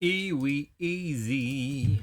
Et oui, easy.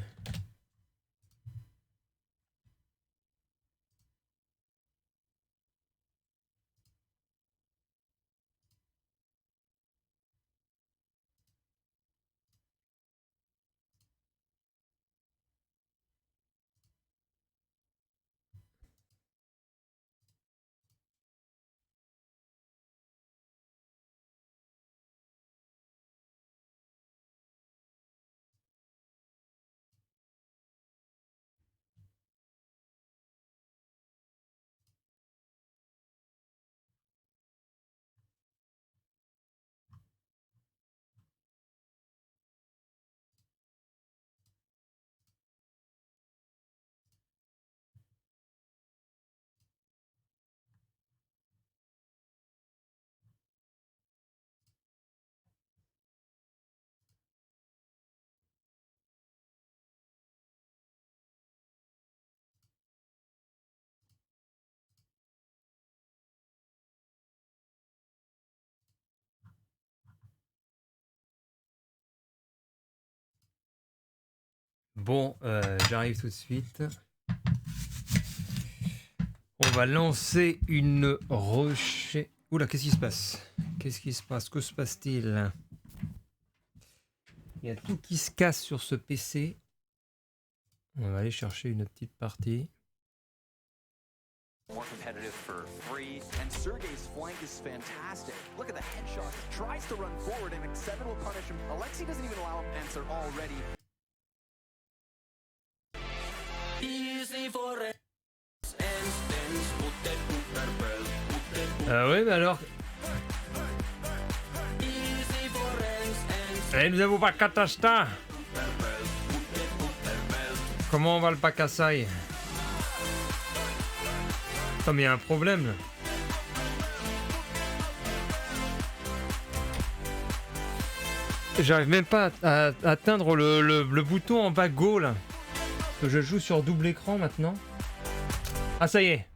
Bon, j'arrive tout de suite. On va lancer une recherche. Oula, qu'est-ce qui se passe? Qu'est-ce qui se passe? Que se passe-t-il? Il y a tout qui se casse sur ce PC. On va aller chercher une petite partie. More competitive for free, and Sergei's flank is fantastic. Look at the headshot. Tries to run forward, and X7 will punish him. Alexi doesn't even allow him to answer already. Ouais, bah alors. Eh, nous avons pas Katasta. Comment on va le Pakasai? Attends, mais il y a un problème là. J'arrive même pas à atteindre le bouton en bas Go là. Parce que je joue sur double écran maintenant. Ah, ça y est.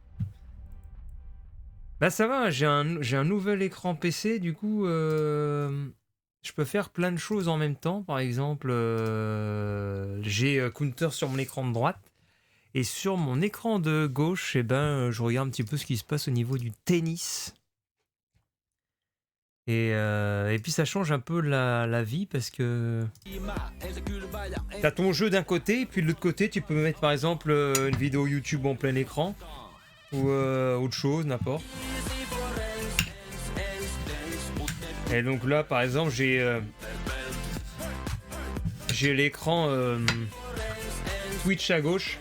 Bah ça va, j'ai un nouvel écran PC, du coup je peux faire plein de choses en même temps. Par exemple, j'ai Counter sur mon écran de droite. Et sur mon écran de gauche, eh ben, je regarde un petit peu ce qui se passe au niveau du tennis. Et puis ça change un peu la vie parce que t'as ton jeu d'un côté, et puis de l'autre côté, tu peux mettre par exemple une vidéo YouTube en plein écran ou autre chose, n'importe. Et donc là, par exemple, j'ai l'écran Twitch à gauche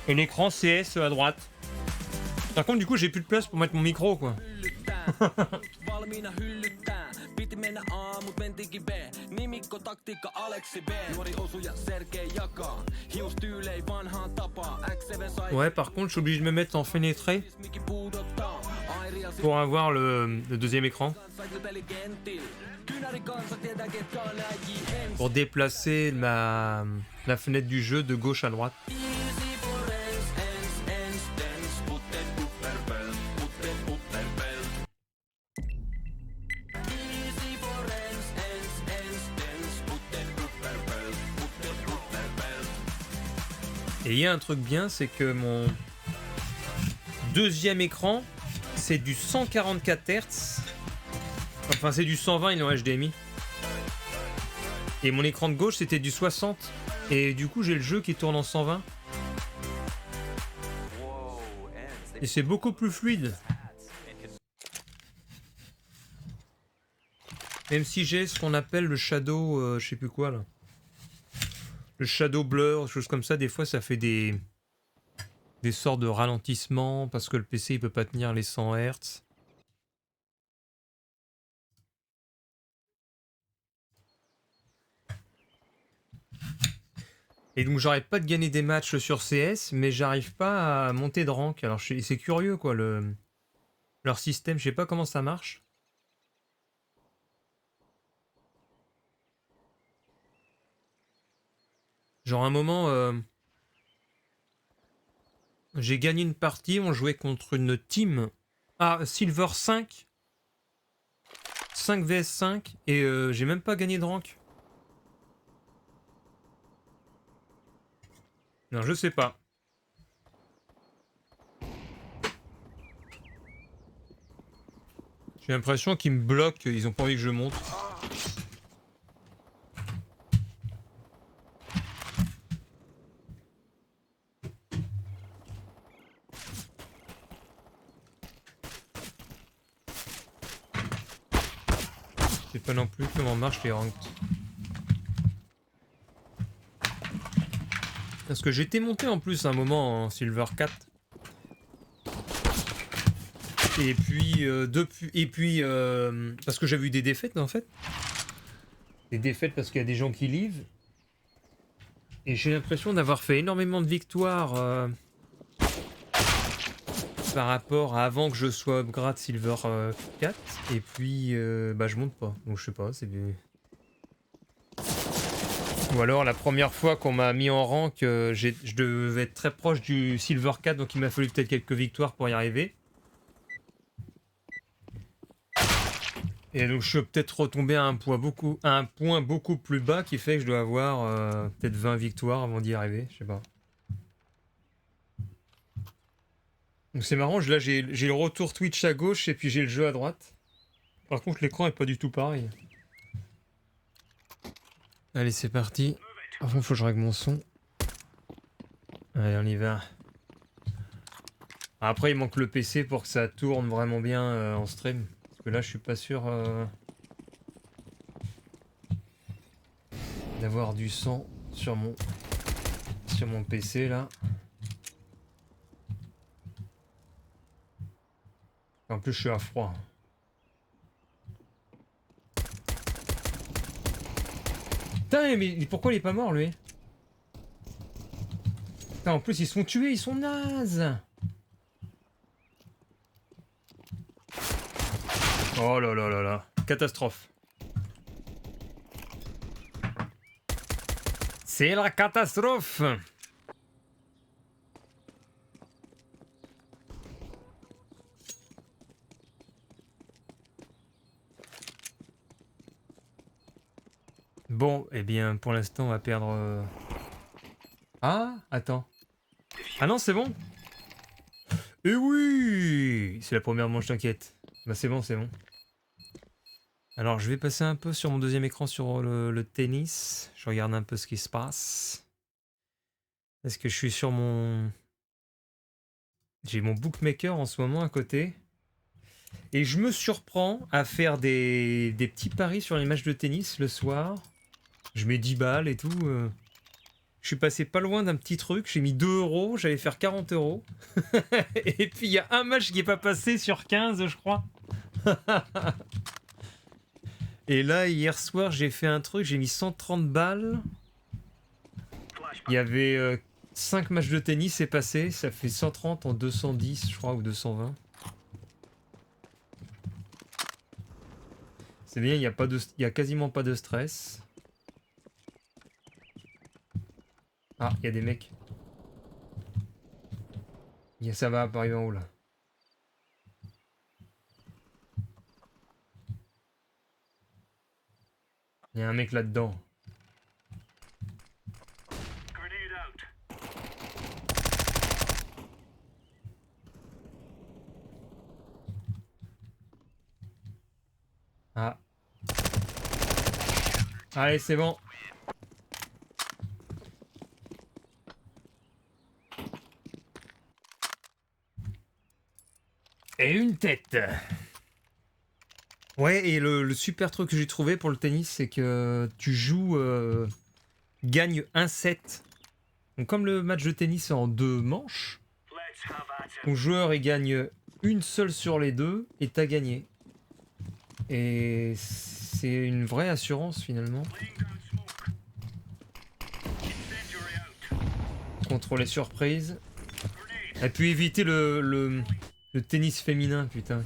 et l'écran CS à droite. Par contre, du coup, j'ai plus de place pour mettre mon micro, quoi. Ouais, par contre, je suis obligé de me mettre en fenêtré pour avoir le deuxième écran. Pour déplacer la fenêtre du jeu de gauche à droite. Et il y a un truc bien, c'est que mon deuxième écran, c'est du 144 Hz. Enfin, c'est du 120, il est en HDMI. Et mon écran de gauche, c'était du 60. Et du coup, j'ai le jeu qui tourne en 120. Et c'est beaucoup plus fluide. Même si j'ai ce qu'on appelle le shadow, je sais plus quoi là. Le shadow blur, choses comme ça, des fois ça fait des sortes de ralentissements parce que le PC il peut pas tenir les 100 Hz. Et donc j'arrête pas de gagner des matchs sur CS, mais j'arrive pas à monter de rank. Alors c'est curieux quoi, leur système, je sais pas comment ça marche. Genre à un moment, j'ai gagné une partie, on jouait contre une team Ah, Silver 5. 5 vs 5 et j'ai même pas gagné de rank. Non, je sais pas. J'ai l'impression qu'ils me bloquent, ils ont pas envie que je monte. Je sais pas non plus comment marchent les ranks. Parce que j'étais monté en plus un moment en Silver 4. Et puis parce que j'avais eu des défaites en fait. Des défaites parce qu'il y a des gens qui livrent. Et j'ai l'impression d'avoir fait énormément de victoires par rapport à avant que je sois upgrade Silver 4. Et puis bah je monte pas. Donc je sais pas, c'est... Ou alors la première fois qu'on m'a mis en rank, je devais être très proche du Silver 4, donc il m'a fallu peut-être quelques victoires pour y arriver. Et donc je suis peut-être retombé à un point beaucoup plus bas qui fait que je dois avoir peut-être 20 victoires avant d'y arriver, je sais pas. Donc c'est marrant, là j'ai le retour Twitch à gauche et puis j'ai le jeu à droite. Par contre l'écran est pas du tout pareil. Allez c'est parti. Par contre faut que je règle mon son. Allez on y va. Après il manque le PC pour que ça tourne vraiment bien en stream. Parce que là je suis pas sûr d'avoir du son sur mon PC là. En plus je suis à froid. Putain mais pourquoi il est pas mort lui? Putain, en plus ils se font tuer, ils sont nazes. Oh là là là là, catastrophe. C'est la catastrophe. Bon, eh bien, pour l'instant, on va perdre... Ah, attends. Ah non, c'est bon. Eh oui, c'est la première manche, t'inquiète. Bah c'est bon, c'est bon. Alors, je vais passer un peu sur mon deuxième écran sur le tennis. Je regarde un peu ce qui se passe. Est-ce que je suis sur mon... J'ai mon bookmaker en ce moment à côté. Et je me surprends à faire des petits paris sur les matchs de tennis le soir. Je mets 10 balles et tout. Je suis passé pas loin d'un petit truc. J'ai mis 2 euros. J'allais faire 40 euros. Et puis il y a un match qui est pas passé sur 15, je crois. Et là, hier soir, j'ai fait un truc. J'ai mis 130 balles. Il y avait 5 matchs de tennis, c'est passé. Ça fait 130 en 210, je crois, ou 220. C'est bien, il y a quasiment pas de stress. Ah, il y a des mecs. Ça va arriver en haut là. Il y a un mec là-dedans. Ah. Allez, c'est bon. Et une tête. Ouais, et le super truc que j'ai trouvé pour le tennis, c'est que tu joues... gagne un set. Donc comme le match de tennis est en 2 manches, ton joueur il gagne une seule sur les 2 et t'as gagné. Et c'est une vraie assurance finalement. Contre les surprises. Et puis éviter le tennis féminin, putain.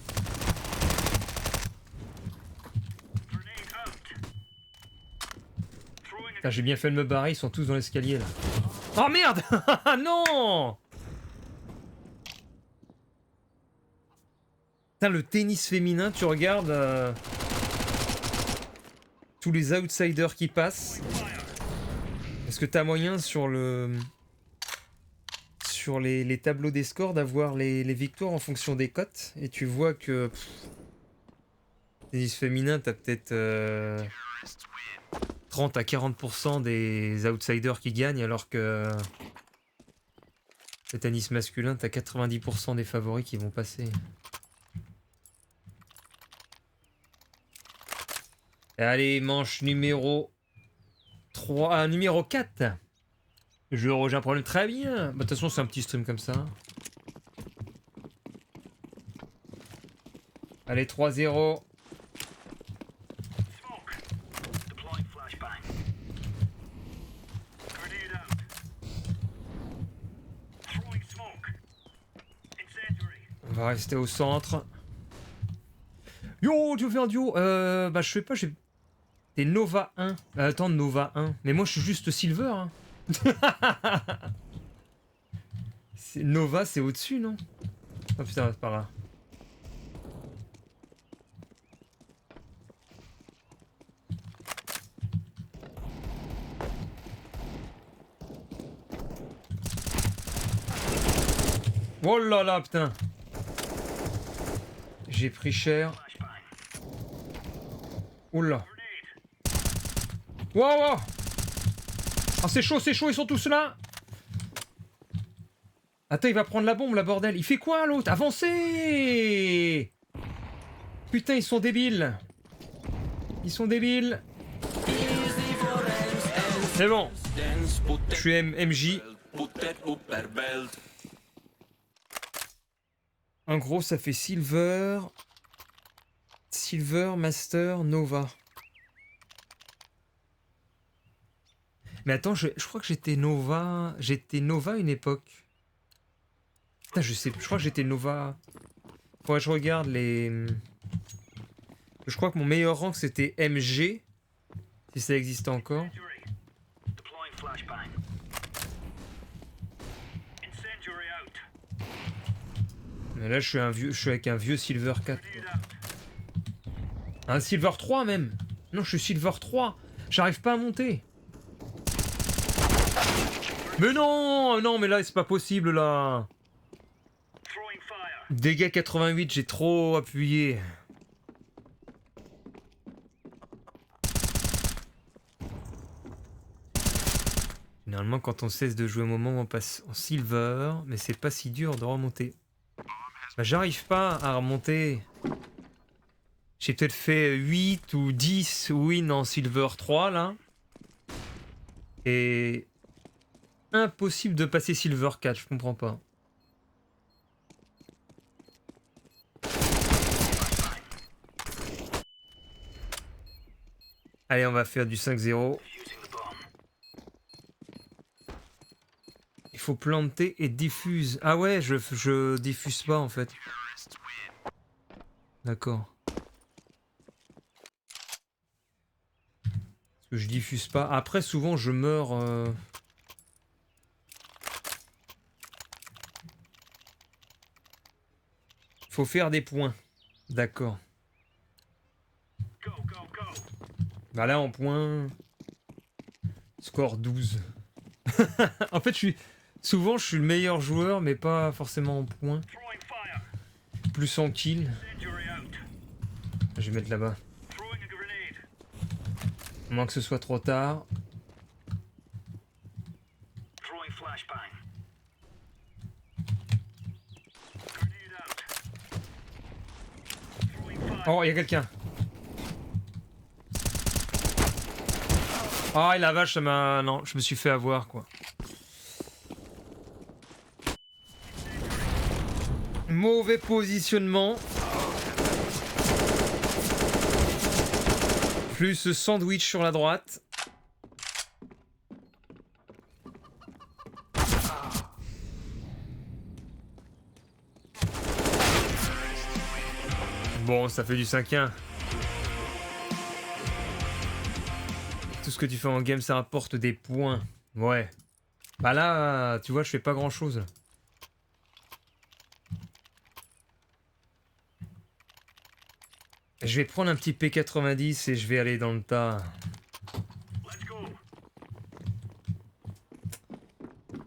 Putain, j'ai bien fait de me barrer, ils sont tous dans l'escalier là. Oh merde. Non. Putain, le tennis féminin, tu regardes tous les outsiders qui passent. Est-ce que t'as moyen sur les tableaux des scores d'avoir les victoires en fonction des cotes? Et tu vois que tennis féminin, t'as peut-être 30 à 40% des outsiders qui gagnent, alors que le tennis masculin, t'as 90% des favoris qui vont passer. Allez, manche numéro 3, numéro 4. J'ai un problème, très bien. Bah, de toute façon, c'est un petit stream comme ça. Allez, 3-0. On va rester au centre. Yo, tu veux faire un duo? Bah, je sais pas, j'ai... T'es Nova 1. Attends, Nova 1. Mais moi, je suis juste Silver. Hein. Nova, c'est au-dessus, non? Oh putain, c'est pas grave. Oh là là, putain. J'ai pris cher. Oh là. Wow, wow. Ah, c'est chaud, ils sont tous là. Attends, il va prendre la bombe, la bordel. Il fait quoi, l'autre? Avancez! Putain, ils sont débiles. Ils sont débiles. C'est bon. Je suis MJ. En gros, ça fait Silver, Master, Nova. Mais attends, je crois que j'étais Nova. J'étais Nova une époque. Putain, je sais, je crois que j'étais Nova. Faudrait que je regarde les. Je crois que mon meilleur rank c'était MG. Si ça existe encore. Mais là, je suis avec un vieux Silver 4. Un Silver 3 même. Non, je suis Silver 3. J'arrive pas à monter. Mais non, non, mais là, c'est pas possible, là. Dégâts 88, j'ai trop appuyé. Généralement, quand on cesse de jouer au moment où on passe en Silver, mais c'est pas si dur de remonter. Bah, j'arrive pas à remonter. J'ai peut-être fait 8 ou 10 wins en Silver 3 là. Et impossible de passer Silver 4, je comprends pas. Allez, on va faire du 5-0. Il faut planter et diffuse. Ah ouais, je diffuse pas en fait. D'accord. Parce que je diffuse pas. Après, souvent, je meurs... Faut faire des points. D'accord. Bah là, en points... Score 12. En fait, souvent, je suis le meilleur joueur, mais pas forcément en points. Plus en kill. Je vais mettre là-bas. À moins que ce soit trop tard. Oh, il y a quelqu'un. Ah, la vache, ça m'a... Non, je me suis fait avoir, quoi. Mauvais positionnement. Plus sandwich sur la droite. Bon, ça fait du 5-1. Tout ce que tu fais en game, ça rapporte des points. Ouais. Bah là, tu vois, je fais pas grand chose. Je vais prendre un petit P90 et je vais aller dans le tas.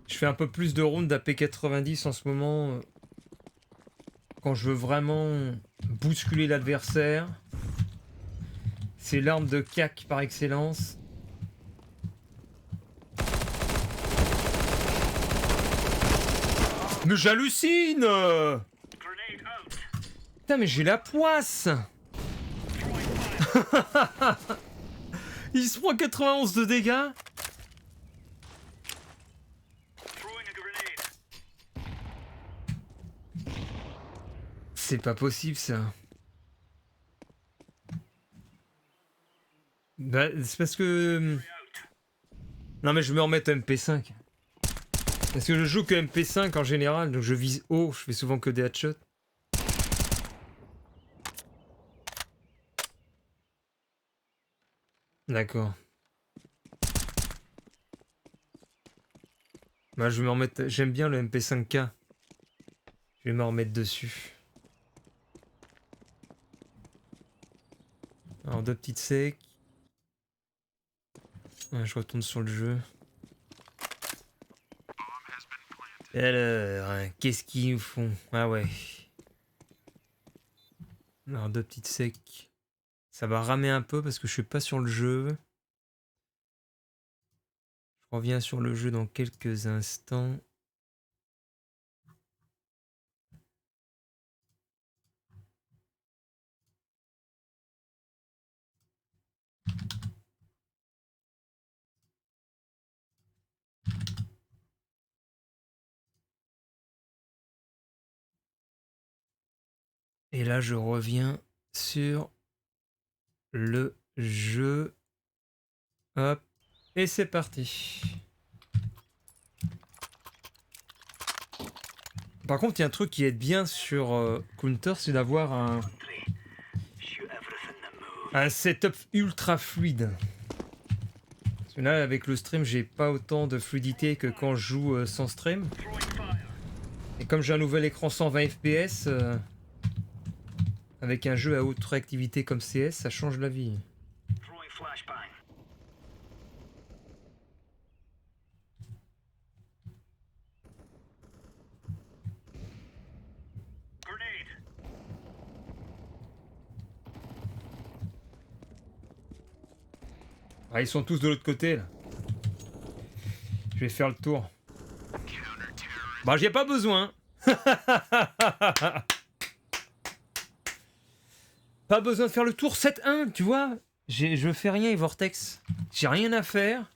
Je fais un peu plus de rounds à P90 en ce moment. Quand je veux vraiment bousculer l'adversaire. C'est l'arme de cac par excellence. Mais j'hallucine! Putain, mais j'ai la poisse! Il se prend 91 de dégâts? C'est pas possible ça. Bah, c'est parce que... Non mais je vais me remettre à MP5. Parce que je joue que MP5 en général, donc je vise haut, je fais souvent que des headshots. D'accord. Bah, je vais me remettre... J'aime bien le MP5K. Je vais me remettre dessus. Alors, 2 petites secs. Ouais, je retourne sur le jeu. Alors, hein, qu'est-ce qu'ils nous font? Ah ouais. Alors, 2 petites secs. Ça va ramer un peu parce que je suis pas sur le jeu. Je reviens sur le jeu dans quelques instants. Et là, je reviens sur le jeu. Hop. Et c'est parti. Par contre, il y a un truc qui est bien sur Counter, c'est d'avoir un setup ultra fluide. Parce que là, avec le stream, j'ai pas autant de fluidité que quand je joue sans stream. Et comme j'ai un nouvel écran 120 fps, avec un jeu à haute réactivité comme CS, ça change la vie. Ah, ils sont tous de l'autre côté là. Je vais faire le tour. Bah, j'y ai pas besoin. Pas besoin de faire le tour 7-1, tu vois. Je fais rien, Vortex. J'ai rien à faire.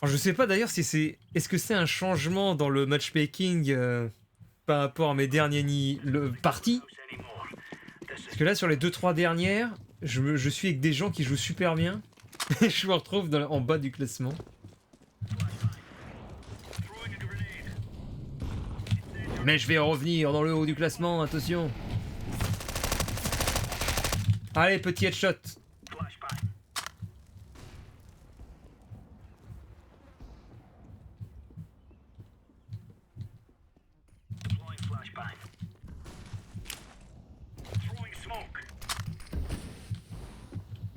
Alors, je sais pas d'ailleurs si c'est... Est-ce que c'est un changement dans le matchmaking par rapport à mes derniers parties? Parce que là, sur les 2-3 dernières, je suis avec des gens qui jouent super bien. Et je me retrouve en bas du classement. Mais je vais revenir dans le haut du classement, attention. Allez, petit headshot.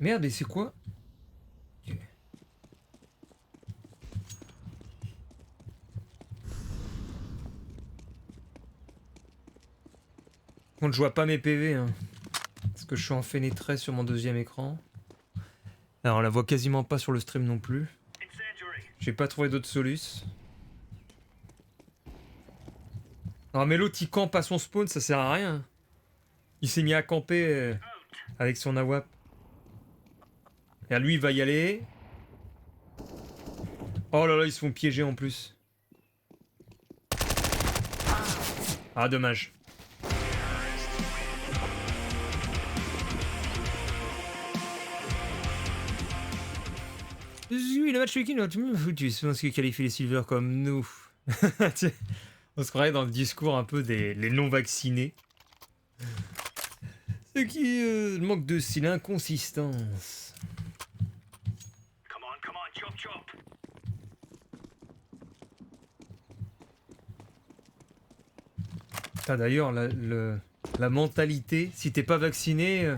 Merde, mais c'est quoi? Contre, je vois pas mes PV, hein. Parce que je suis en fenêtré sur mon deuxième écran. Alors, on la voit quasiment pas sur le stream non plus. J'ai pas trouvé d'autres solutions. Non, mais l'autre il campe à son spawn, ça sert à rien. Il s'est mis à camper avec son AWAP. Et lui, il va y aller. Oh là là, ils se font piéger en plus. Ah, dommage. Oui, le matchmaking, là, tout le monde foutu. C'est parce qu'ils qualifient les silver comme nous. On se croirait dans le discours un peu des les non-vaccinés. Ce qui manque de style, inconsistance. Ça d'ailleurs, la mentalité, si t'es pas vacciné,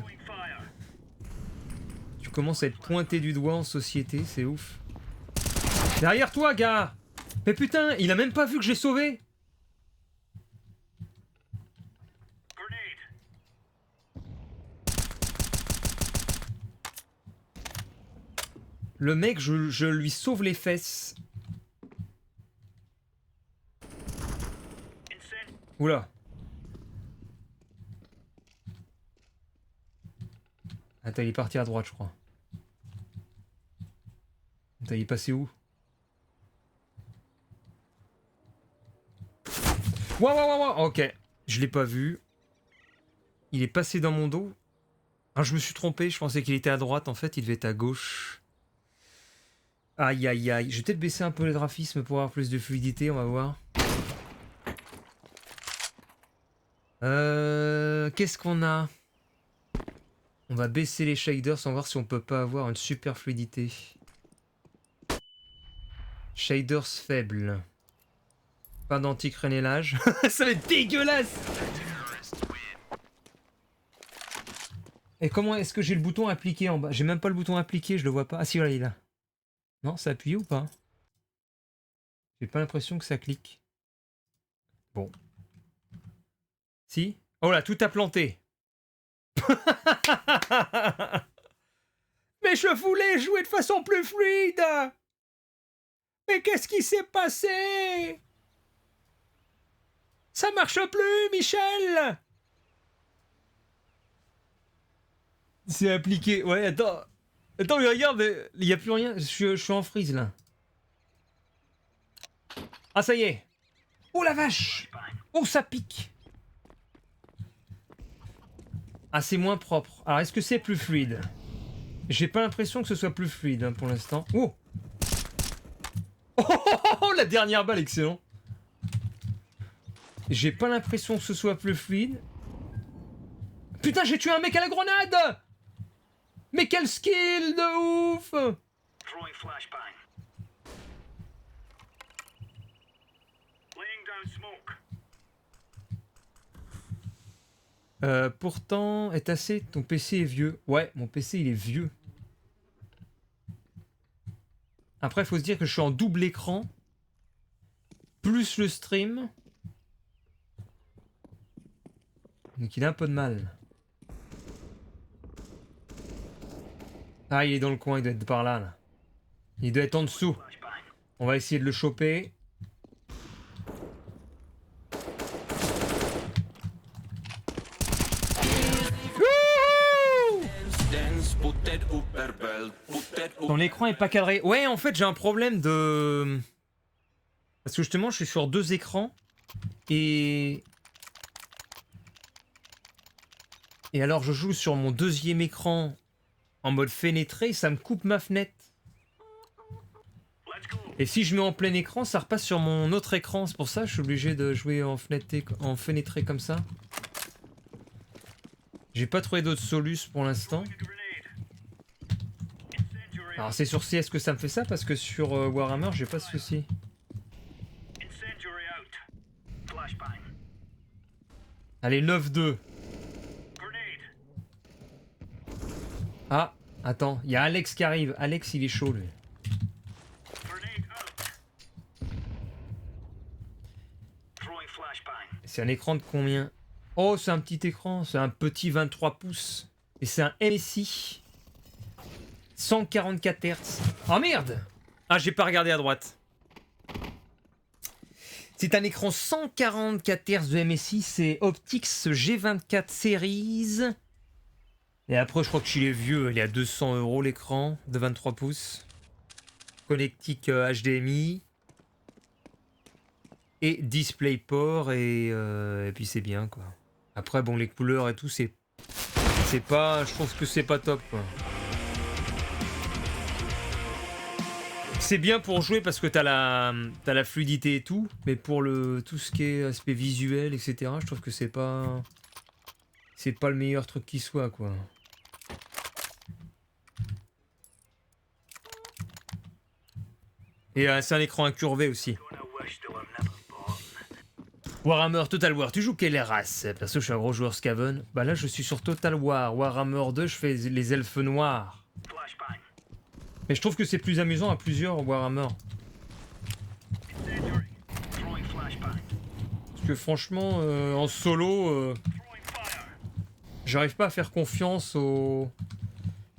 tu commences à être pointé du doigt en société, c'est ouf. Derrière toi, gars! Mais putain, il a même pas vu que j'ai sauvé! Le mec, je lui sauve les fesses. Oula. Attends, il est parti à droite, je crois. Attends, il est passé où? Waouh, waouh, waouh, ok. Je l'ai pas vu. Il est passé dans mon dos. Ah, je me suis trompé, je pensais qu'il était à droite, en fait, il devait être à gauche. Aïe, aïe, aïe. Je vais peut-être baisser un peu le graphisme pour avoir plus de fluidité, on va voir. Qu'est-ce qu'on a? On va baisser les shaders sans voir si on peut pas avoir une super fluidité. Shaders faibles. Pas d'anti-crénelage. Ça va être dégueulasse! Et comment est-ce que j'ai le bouton appliqué en bas? J'ai même pas le bouton appliqué, je le vois pas. Ah si, voilà, il est là. Non, ça appuie ou pas? J'ai pas l'impression que ça clique. Bon. Si? Oh là, tout a planté. Mais je voulais jouer de façon plus fluide. Mais qu'est-ce qui s'est passé? Ça marche plus, Michel. C'est appliqué. Ouais, attends. Attends, mais regarde, il y a plus rien. Je suis en freeze là. Ah, ça y est. Oh la vache. Oh, ça pique. Ah, c'est moins propre. Alors, est-ce que c'est plus fluide? J'ai pas l'impression que ce soit plus fluide hein, pour l'instant. Oh. Oh, la dernière balle, excellent. J'ai pas l'impression que ce soit plus fluide. Putain, j'ai tué un mec à la grenade! Mais quel skill de ouf! Pourtant, est assez. Ton PC est vieux. Ouais, mon PC il est vieux. Après, il faut se dire que je suis en double écran. Plus le stream. Donc il a un peu de mal. Ah, il est dans le coin, il doit être par là, là. Il doit être en dessous. On va essayer de le choper. Ton écran est pas cadré. Ouais, en fait, j'ai un problème de... Parce que justement, je suis sur deux écrans. Et alors, je joue sur mon deuxième écran en mode fenêtré, ça me coupe ma fenêtre. Et si je mets en plein écran, ça repasse sur mon autre écran. C'est pour ça que je suis obligé de jouer en fenêtré comme ça. J'ai pas trouvé d'autres solutions pour l'instant. Alors c'est sur CS que ça me fait ça parce que sur Warhammer j'ai pas de souci. Allez 9-2. Ah, attends, il y a Alex qui arrive. Alex il est chaud lui. C'est un écran de combien? Oh c'est un petit écran, c'est un petit 23 pouces. Et c'est un MSI. 144 Hz. Oh merde! Ah, j'ai pas regardé à droite. C'est un écran 144 Hz de MSI, c'est Optix G24 Series. Et après, je crois que chez les vieux, il est à 200 € l'écran de 23 pouces. Connectique HDMI. Et DisplayPort, et puis c'est bien quoi. Après, bon, les couleurs et tout, c'est pas. Je trouve que c'est pas top quoi. C'est bien pour jouer parce que t'as la fluidité et tout, mais pour tout ce qui est aspect visuel, etc., je trouve que c'est pas le meilleur truc qui soit, quoi. Et c'est un écran incurvé aussi. Warhammer Total War, tu joues quelle race? Perso, je suis un gros joueur Skaven. Bah là, je suis sur Total War. Warhammer 2, je fais les elfes noirs. Mais je trouve que c'est plus amusant à plusieurs Warhammer. Parce que franchement, en solo, j'arrive pas à faire confiance aux...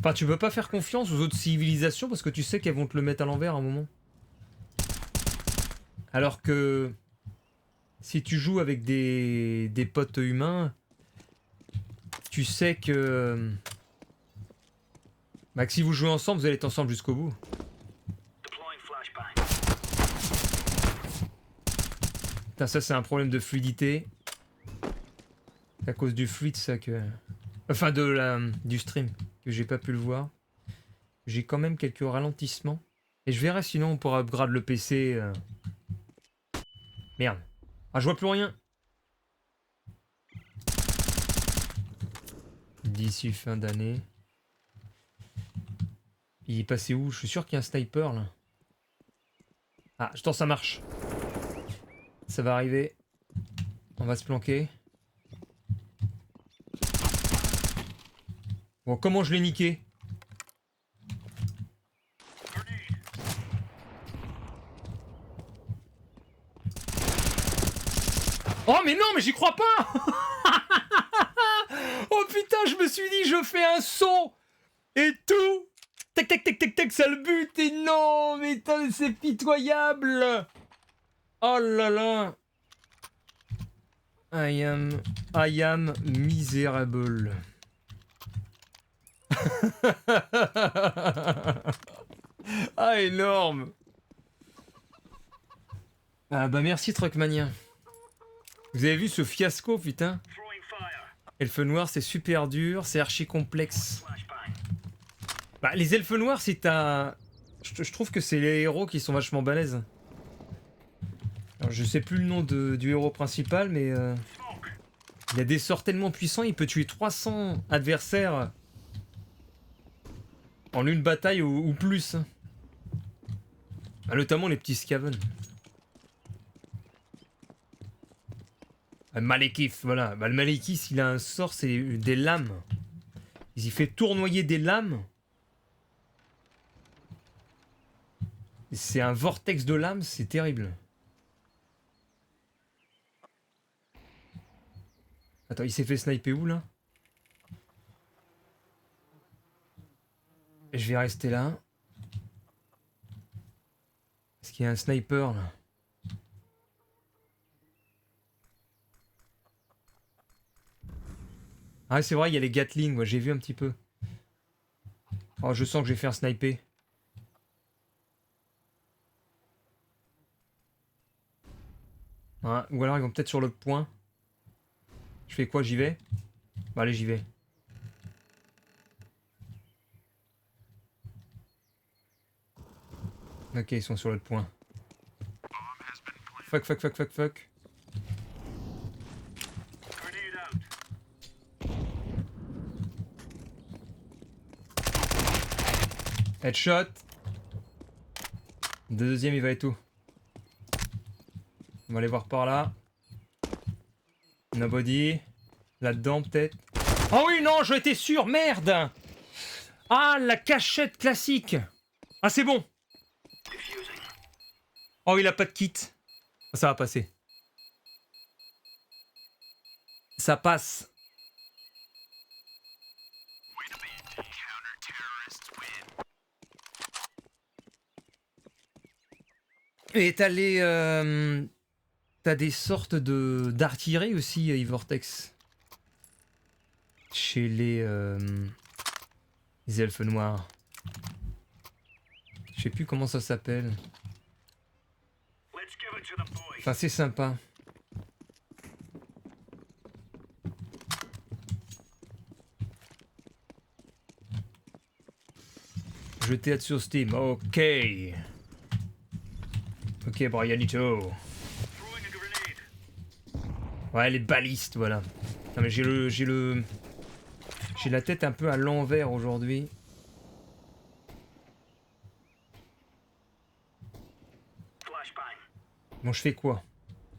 Enfin, tu peux pas faire confiance aux autres civilisations parce que tu sais qu'elles vont te le mettre à l'envers à un moment. Alors que... Si tu joues avec des potes humains, tu sais que... Bah, que si vous jouez ensemble, vous allez être ensemble jusqu'au bout. Putain, ça c'est un problème de fluidité. C'est à cause du fluide, ça que... Enfin, du stream, que j'ai pas pu le voir. J'ai quand même quelques ralentissements. Et je verrai sinon on pourra upgrade le PC. Merde. Ah, je vois plus rien. D'ici fin d'année. Il est passé où? Je suis sûr qu'il y a un sniper là. Ah, je pense que ça marche. Ça va arriver. On va se planquer. Bon, comment je l'ai niqué? Oh mais non, mais j'y crois pas. Oh putain, je me suis dit, je fais un saut et tout. Tac tac tac tac tac, ça le but. Et non, mais putain, c'est pitoyable. Oh là là. I am miserable. Ah, énorme. Ah bah merci Truckmania. Vous avez vu ce fiasco, putain? Elfes noirs, c'est super dur, c'est archi complexe. Bah, les elfes noirs, c'est un... Je trouve que c'est les héros qui sont vachement balèzes. Alors, je sais plus le nom du héros principal, mais... il a des sorts tellement puissants, il peut tuer 300 adversaires en une bataille ou plus. Bah, notamment les petits Skaven. Malekith, voilà. Bah, le Malekith, il a un sort, c'est des lames. Il fait tournoyer des lames. C'est un vortex de lames, c'est terrible. Attends, il s'est fait sniper où, là? Je vais rester là. Est-ce qu'il y a un sniper, là? Ah, c'est vrai, il y a les Gatling, moi, j'ai vu un petit peu. Oh, je sens que je vais faire sniper. Ouais, ou alors ils vont peut-être sur le point. Je fais quoi, j'y vais? Bah allez, j'y vais. Ok, ils sont sur le point. Fuck, fuck, fuck, fuck, fuck. Headshot. Deuxième, il va être où? On va aller voir par là. Nobody. Là-dedans, peut-être. Oh oui, non, j'en étais sûr, merde! Ah, la cachette classique! Ah, c'est bon! Oh, il a pas de kit. Ça va passer. Ça passe. Et t'as les... t'as des sortes d'artillerie aussi, Vortex. Chez les elfes noirs. Je sais plus comment ça s'appelle. Enfin, c'est sympa. Je théâtre sur Steam, ok. Ok, Brianito. Ouais, les balistes, voilà. Non mais j'ai la tête un peu à l'envers aujourd'hui. Bon, je fais quoi?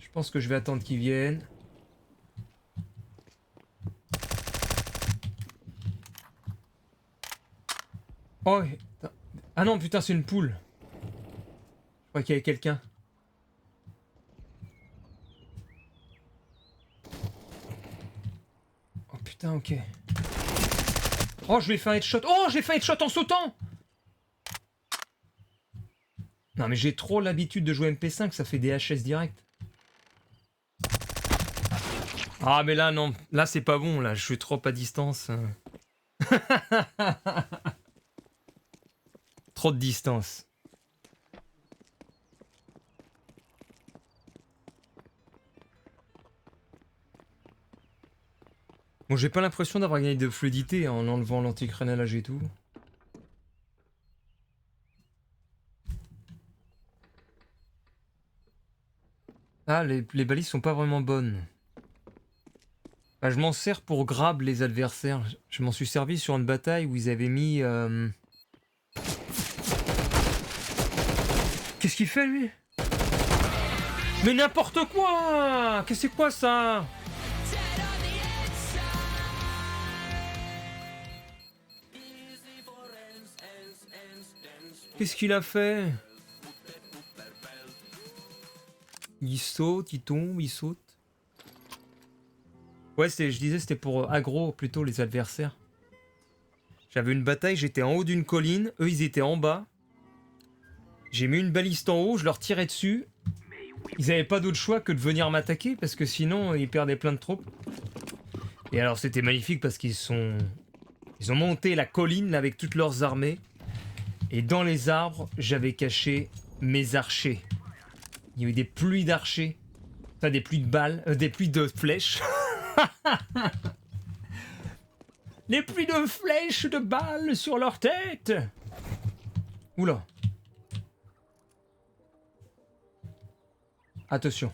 Je pense que je vais attendre qu'ils viennent. Oh, ah non, putain, c'est une poule. Je crois qu'il y avait quelqu'un. Oh putain, ok. Oh, je lui ai fait un headshot. Oh, j'ai fait un headshot en sautant. Non, mais j'ai trop l'habitude de jouer MP5, ça fait des HS direct. Ah, mais là, non. Là, c'est pas bon, là. Je suis trop à distance. Trop de distance. Bon, j'ai pas l'impression d'avoir gagné de fluidité en enlevant l'anti-crénelage et tout. Ah, les balises sont pas vraiment bonnes. Bah, je m'en sers pour grab les adversaires. Je m'en suis servi sur une bataille où ils avaient mis... Qu'est-ce qu'il fait, lui? Mais n'importe quoi! Qu'est-ce que c'est quoi, ça? Qu'est-ce qu'il a fait? Il saute, il tombe, il saute. Ouais, je disais c'était pour aggro plutôt les adversaires. J'avais une bataille, j'étais en haut d'une colline, eux ils étaient en bas. J'ai mis une baliste en haut, je leur tirais dessus. Ils avaient pas d'autre choix que de venir m'attaquer parce que sinon ils perdaient plein de troupes. Et alors c'était magnifique parce ils ont monté la colline là, avec toutes leurs armées. Et dans les arbres, j'avais caché mes archers. Il y avait des pluies d'archers. Enfin, des pluies de balles, des pluies de flèches. Les pluies de flèches de balles sur leur tête. Oula. Attention.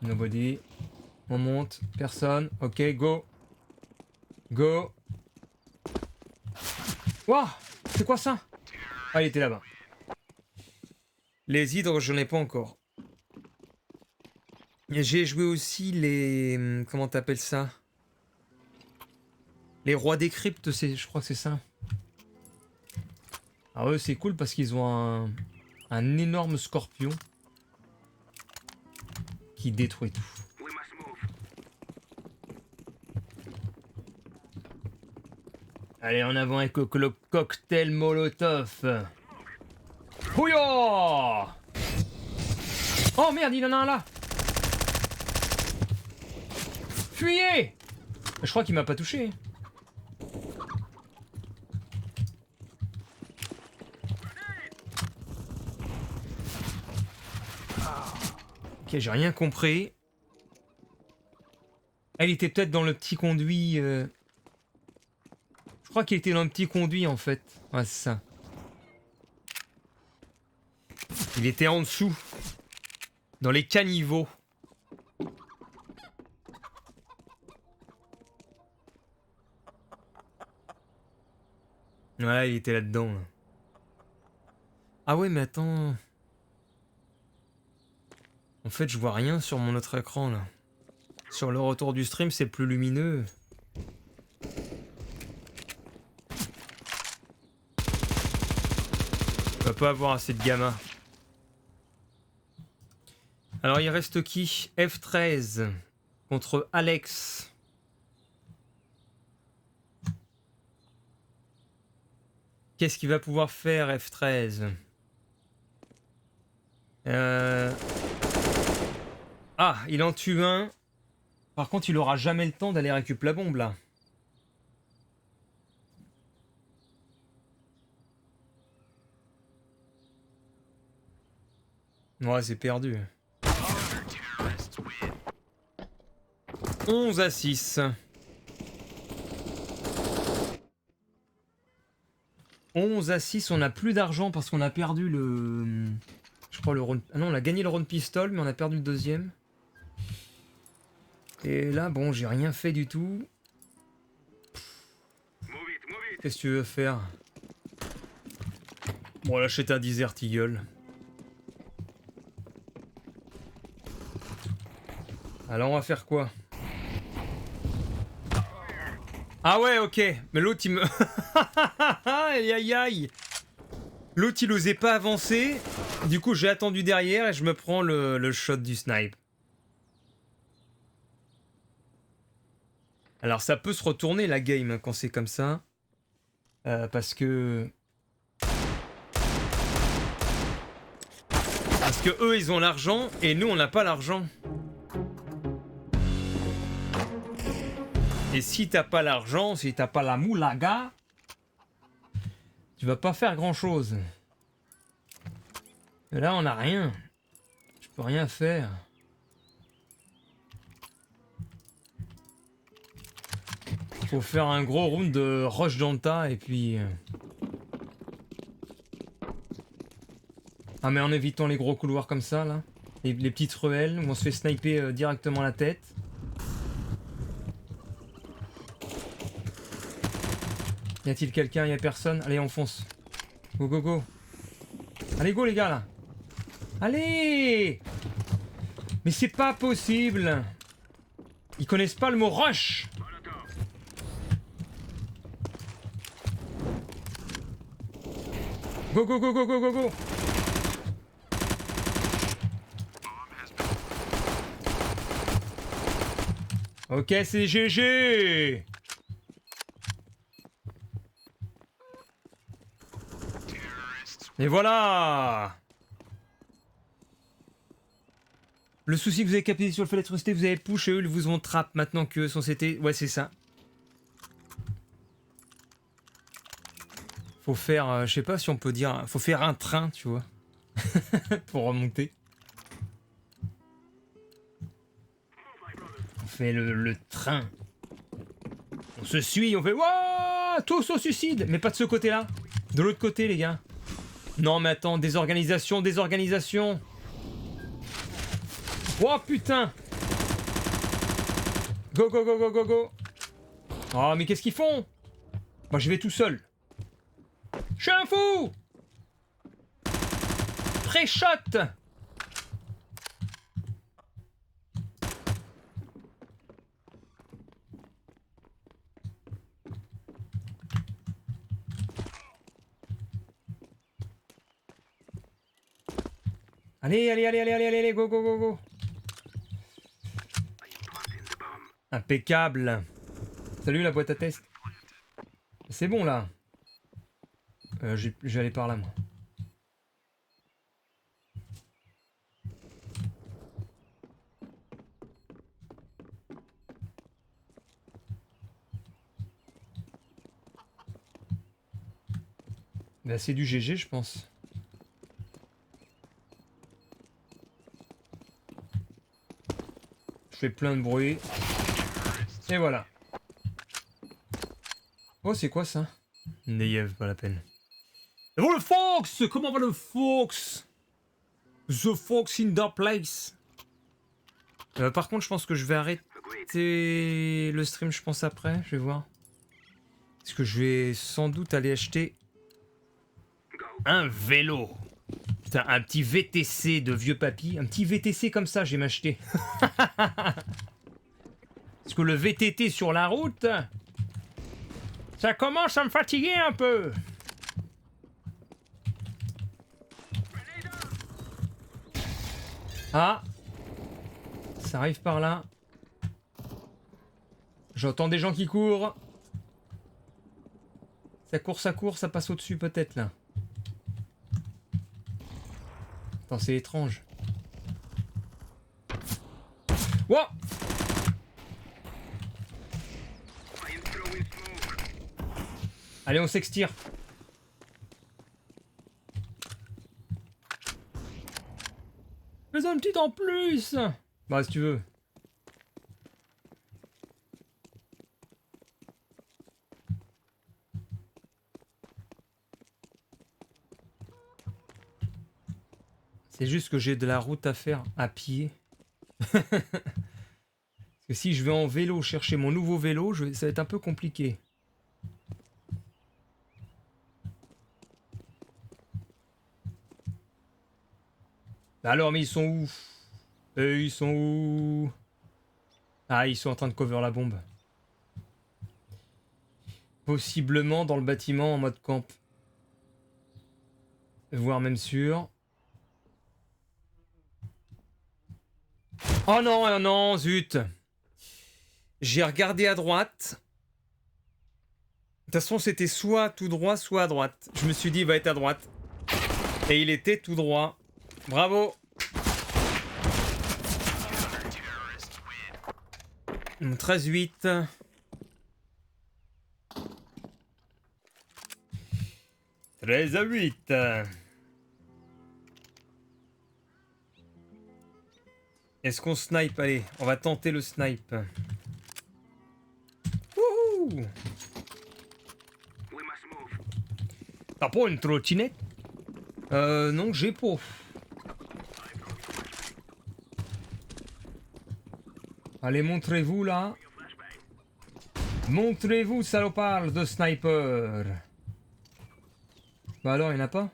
Nobody. On monte. Personne. Ok, go. Go. Wouah. C'est quoi ça? Ah, il était là-bas. Les hydres, je n'ai pas encore. J'ai joué aussi les... Comment t'appelles ça? Les rois des cryptes, je crois que c'est ça. Alors eux, c'est cool parce qu'ils ont un énorme scorpion qui détruit tout. Allez, en avant avec le cocktail Molotov. Ouya! Oh merde, il en a un là! Fuyez! Je crois qu'il m'a pas touché. Ok, j'ai rien compris. Elle était peut-être dans le petit conduit. Je crois qu'il était dans le petit conduit en fait. Ouais, c'est ça. Il était en dessous. Dans les caniveaux. Ouais, il était là-dedans. Là. Ah ouais, mais attends. En fait, je vois rien sur mon autre écran là. Sur le retour du stream, c'est plus lumineux. On va pas avoir assez de gamma. Alors il reste qui? F13 contre Alex. Qu'est-ce qu'il va pouvoir faire F13? Ah, il en tue un. Par contre, il aura jamais le temps d'aller récupérer la bombe là. Ouais, c'est perdu. 11-6. 11-6, on n'a plus d'argent parce qu'on a perdu le... Je crois le round... Ah non, on a gagné le round pistol, mais on a perdu le deuxième. Et là, bon, j'ai rien fait du tout. Qu'est-ce que tu veux faire? Bon, là, j'achète un Desert Eagle. Alors, on va faire quoi? Ah ouais, ok. Mais l'autre, il me... aïe, aïe, aïe. L'autre, il osait pas avancer. Du coup, j'ai attendu derrière et je me prends le shot du snipe. Alors, ça peut se retourner, la game, hein, quand c'est comme ça. Parce que eux, ils ont l'argent et nous, on n'a pas l'argent. Et si t'as pas l'argent, si t'as pas la moulaga, tu vas pas faire grand chose. Et là, on n'a rien. Je peux rien faire. Faut faire un gros round de rush dans le tas et puis... Ah mais en évitant les gros couloirs comme ça là. Les petites ruelles où on se fait sniper directement la tête. Y a-t-il quelqu'un? Y a personne? Allez, on fonce. Go go go. Allez go les gars là. Allez! Mais c'est pas possible. Ils connaissent pas le mot rush. Go go go go go go go. Ok, c'est GG. Et voilà. Le souci que vous avez capté sur le fait d'être resté, vous avez push et eux ils vous ont trap maintenant que sont CT. Ouais, c'est ça. Faut faire, je sais pas si on peut dire, faut faire un train, tu vois, pour remonter. On fait le train. On se suit, on fait wouah, tous au suicide, mais pas de ce côté-là. De l'autre côté, les gars. Non, mais attends, désorganisation, désorganisation. Oh putain. Go, go, go, go, go, go. Oh, mais qu'est-ce qu'ils font? Moi, je vais tout seul. Je suis un fou. Pré-shot. Allez, allez, allez, allez, allez, allez, go, go, go, go. Impeccable. Salut la boîte à test. C'est bon là. Je vais aller par là moi. Bah, c'est du GG je pense. Je fais plein de bruit. Et voilà. Oh, c'est quoi ça? Neyev, pas la peine. Et bon, le Fox! Comment va le Fox? The Fox in the place. Par contre, je pense que je vais arrêter le stream, je pense, après. Je vais voir. Parce que je vais sans doute aller acheter un vélo. Putain, un petit VTC de vieux papy. Un petit VTC comme ça, je vais m'acheter. Parce que le VTT sur la route, ça commence à me fatiguer un peu. Ah, ça arrive par là. J'entends des gens qui courent. Ça court, ça passe au-dessus peut-être là. Attends, c'est étrange. Wow! Allez, on s'extire. Fais un petit en plus. Bah, si tu veux. C'est juste que j'ai de la route à faire à pied. Parce que si je vais en vélo chercher mon nouveau vélo, ça va être un peu compliqué. Alors, mais ils sont où? Ils sont où? Ah, ils sont en train de cover la bombe. Possiblement dans le bâtiment en mode camp. Voire même sûr. Oh non, oh non, zut. J'ai regardé à droite. De toute façon, c'était soit tout droit, soit à droite. Je me suis dit, il va être à droite. Et il était tout droit. Bravo. 13-8. « 13-8. Est-ce qu'on snipe? Allez, on va tenter le snipe. Wouhou! T'as pas une trottinette? Non, j'ai pas. Allez, montrez-vous là. Montrez-vous, salopard de sniper. Bah alors, il n'y en a pas?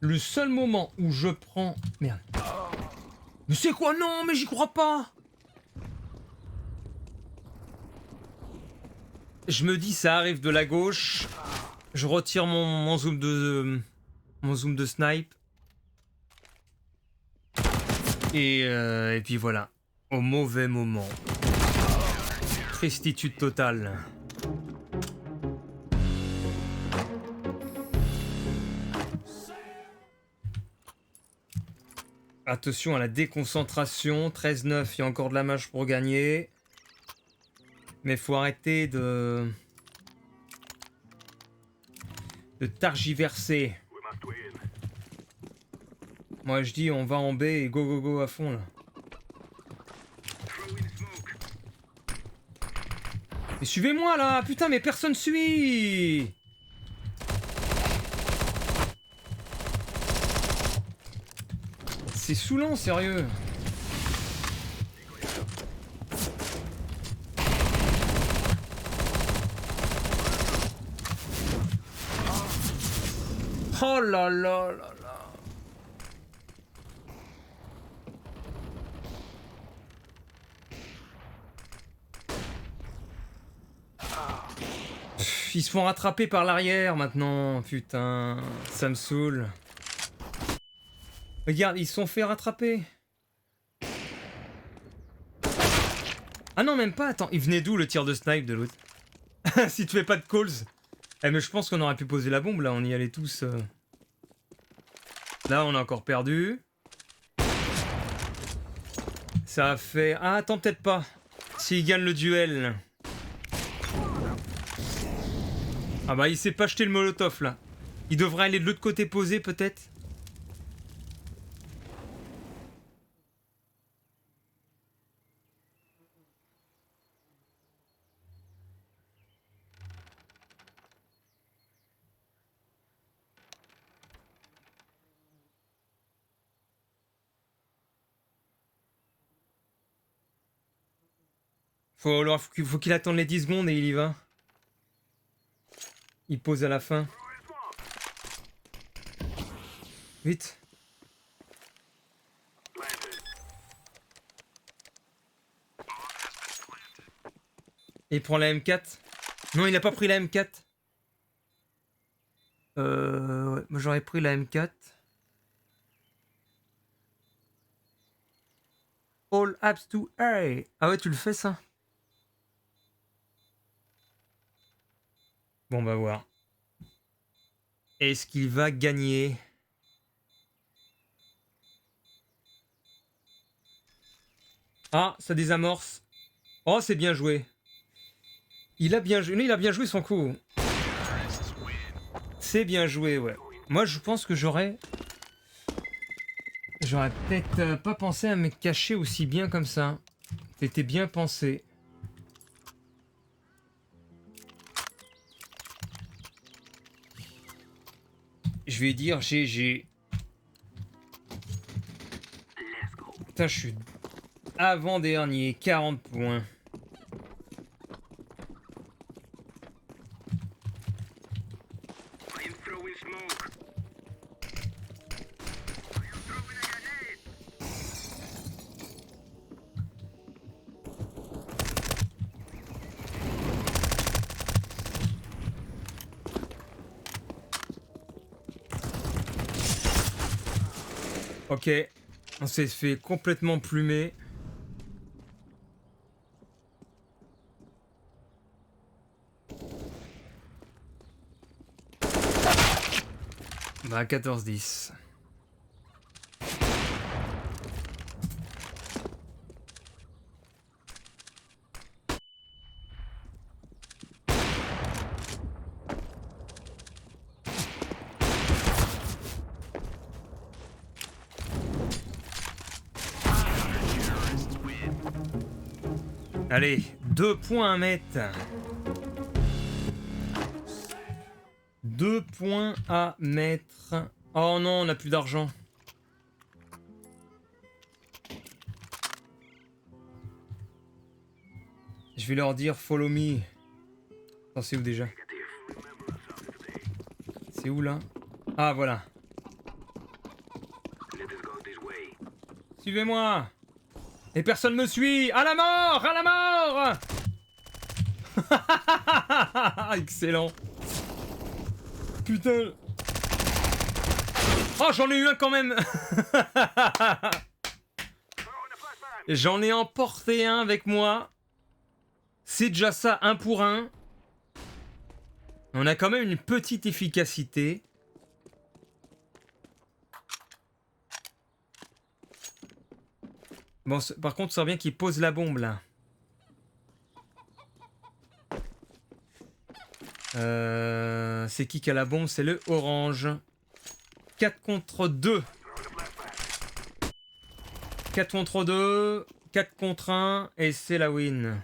Le seul moment où je prends... Merde. Mais c'est quoi? Non, mais j'y crois pas. Je me dis, ça arrive de la gauche. Je retire mon zoom de snipe. Et puis voilà. Au mauvais moment. Tristitude totale. Attention à la déconcentration. 13-9, il y a encore de la marge pour gagner. Mais faut arrêter de targiverser. Moi je dis on va en B et go go go à fond là. Mais suivez-moi là, putain mais personne suit. C'est saoulant, sérieux. Oh là là là là. Ils se font rattraper par l'arrière maintenant, putain, ça me saoule. Regarde, ils se sont fait rattraper. Ah non, même pas, attends, il venait d'où le tir de snipe de l'autre? Si tu fais pas de calls. Eh mais je pense qu'on aurait pu poser la bombe là, on y allait tous. Là on a encore perdu. Ça a fait... Ah attends, peut-être pas. S'il gagne le duel. Ah bah il s'est pas jeté le molotov là. Il devrait aller de l'autre côté poser peut-être. Faut qu'il attende les 10 secondes et il y va. Il pose à la fin. Vite. Et il prend la M4. Non, il n'a pas pris la M4. Ouais, moi j'aurais pris la M4. All apps to A. Ah ouais, tu le fais ça? Bon, on va voir. Est-ce qu'il va gagner? Ah, ça désamorce. Oh, c'est bien joué. Il a bien joué. Lui, il a bien joué son coup. C'est bien joué, ouais. Moi, je pense que j'aurais peut-être pas pensé à me cacher aussi bien comme ça. C'était bien pensé. Je vais dire GG. Putain, je suis avant-dernier. 40 points. Ok, on s'est fait complètement plumer. Bah 14-10. Allez, 2 points à mettre. 2 points à mettre. Oh non, on n'a plus d'argent. Je vais leur dire follow me. Attends, c'est où déjà? C'est où là? Ah voilà. Suivez-moi. Et personne me suit. À la mort! À la mort! Excellent. Putain. Oh, j'en ai eu un quand même. J'en ai emporté un avec moi. C'est déjà ça, 1 pour 1. On a quand même une petite efficacité. Bon, par contre, ça serait bien qu'il pose la bombe là. C'est qui a la bombe? C'est le orange. 4 contre 2. 4 contre 2. 4 contre 1. Et c'est la win.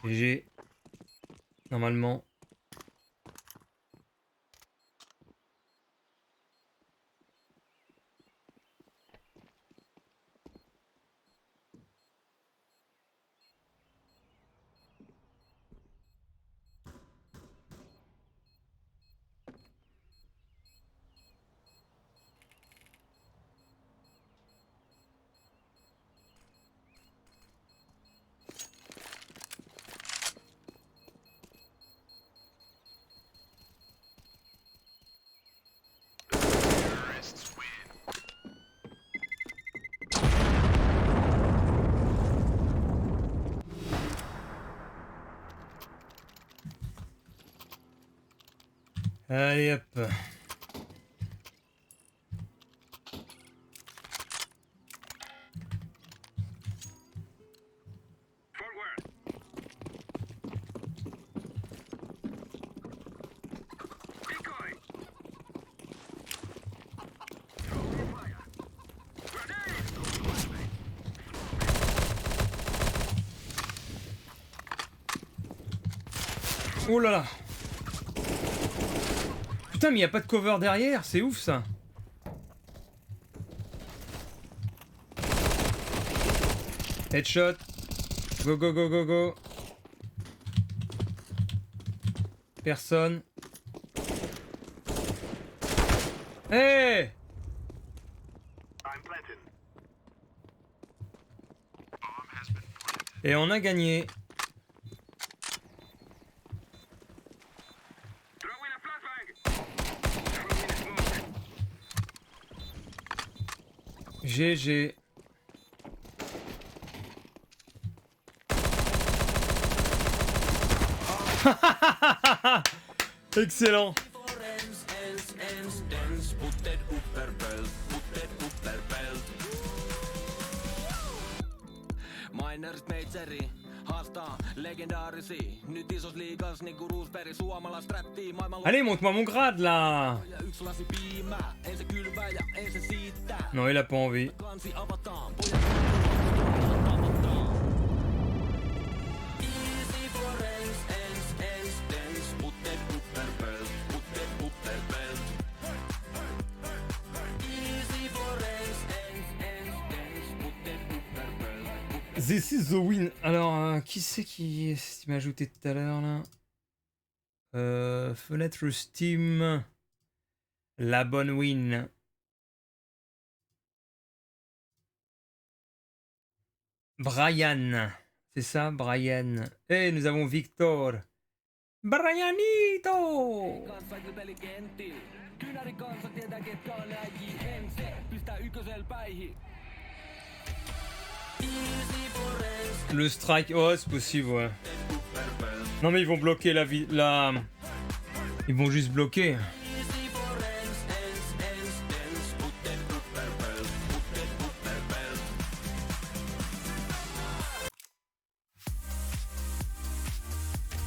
GG. Normalement. Allez hop. Oh là là. Putain, mais y a pas de cover derrière, c'est ouf ça. Headshot. Go go go go go. Personne. Hey! Et on a gagné. GG. Excellent. Miners Majori haastaa legendaarisia. Nyt isos liigas niinku Roosberg suomalais rättii maailmalla. Allez, montre-moi mon grade là. Ja yksi lasi piimää, ei se kylvää ja ei se siittää. Non, il a pas envie. Kansi avataan, Easy for ens, putte upper belt, Easy for ens, putte upper belt. This is the win. Alors, qui c'est qui m'a ajouté tout à l'heure là? Fenêtre Steam. La bonne win. Brian. C'est ça, Brian. Et nous avons Victor. Brianito! Kanssa juteli kentti. Kynäri kanssa tietää ketkä on äijii. En se pistää ykkösel päihin. Le strike, oh c'est possible, ouais. Non mais ils vont bloquer la... Ils vont juste bloquer.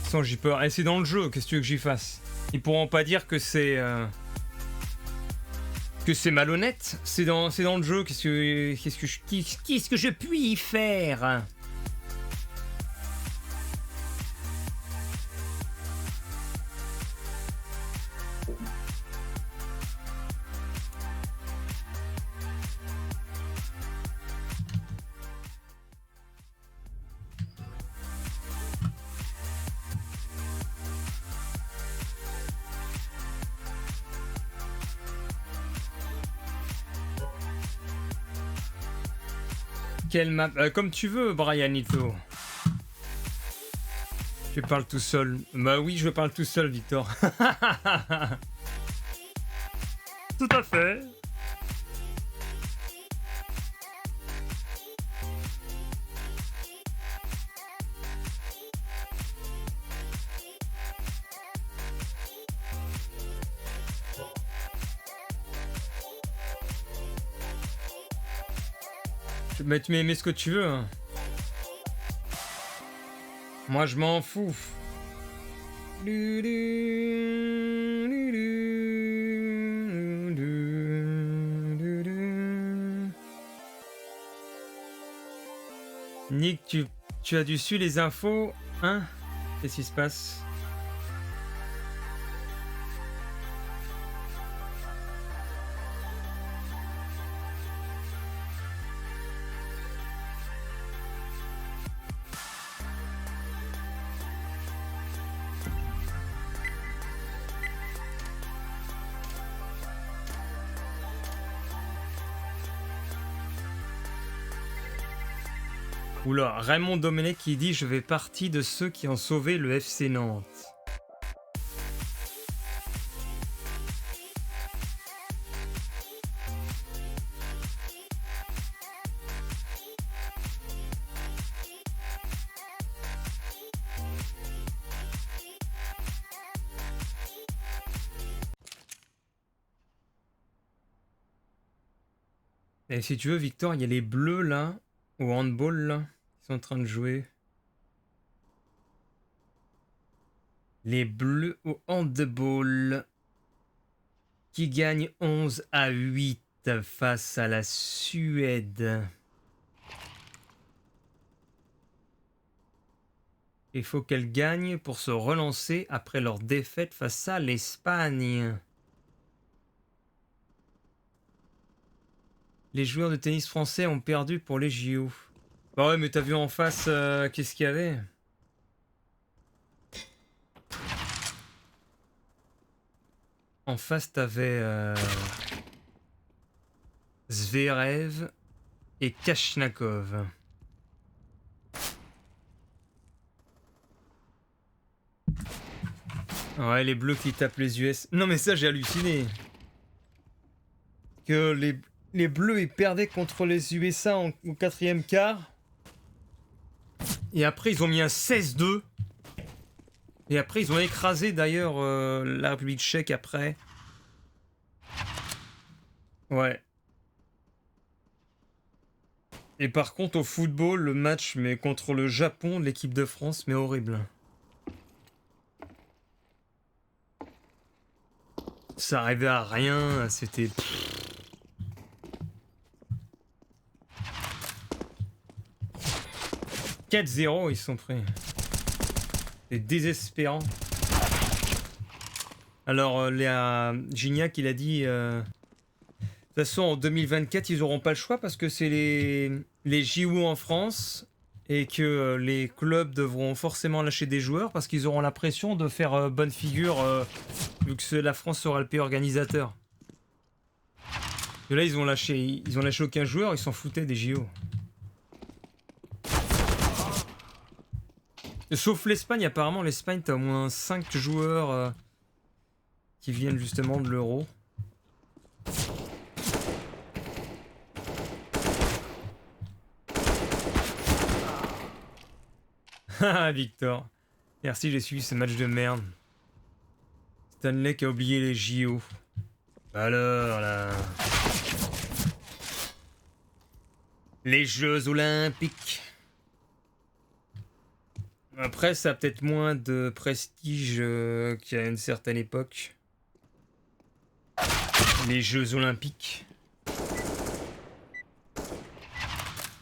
Sans j'ai peur. Et c'est dans le jeu, qu'est-ce que tu veux que j'y fasse? Ils pourront pas dire que c'est malhonnête. C'est dans le jeu. Qu'est-ce que je puis y faire? Quelle map? Comme tu veux, Brianito. Je parle tout seul. Bah oui, je parle tout seul, Victor. Tout à fait. Mais tu mets ce que tu veux. Hein. Moi, je m'en fous. Nick, tu as dû suivre les infos, hein? Qu'est-ce qui se passe? Oula, Raymond Domenech qui dit « Je fais partie de ceux qui ont sauvé le FC Nantes ». Et si tu veux, Victor, il y a les bleus là, au handball là. Ils sont en train de jouer. Les bleus au handball qui gagnent 11-8 face à la Suède. Il faut qu'elles gagnent pour se relancer après leur défaite face à l'Espagne. Les joueurs de tennis français ont perdu pour les JO. Bah ouais, mais t'as vu en face, qu'est-ce qu'il y avait? En face, t'avais Zverev et Kachnakov. Ouais, les bleus qui tapent les US. Non mais ça, j'ai halluciné. Que les bleus, ils perdaient contre les USA au 4e quart. Et après, ils ont mis un 16-2. Et après, ils ont écrasé d'ailleurs la République tchèque après. Ouais. Et par contre, au football, le match mais contre le Japon, l'équipe de France, mais horrible. Ça arrivait à rien, c'était... 4-0, ils sont pris. C'est désespérant. Alors, Gignac, il a dit... de toute façon, en 2024, ils n'auront pas le choix parce que c'est les JO en France et que les clubs devront forcément lâcher des joueurs parce qu'ils auront la pression de faire bonne figure vu que la France sera le pays organisateur. Et là, ils ont lâché aucun joueur, ils s'en foutaient des JO. Sauf l'Espagne, apparemment, l'Espagne, t'as au moins 5 joueurs qui viennent justement de l'Euro. Haha, Victor. Merci, j'ai suivi ce match de merde. Stanley qui a oublié les JO. Alors là. Les Jeux Olympiques. Après, ça a peut-être moins de prestige qu'à une certaine époque. Les Jeux Olympiques.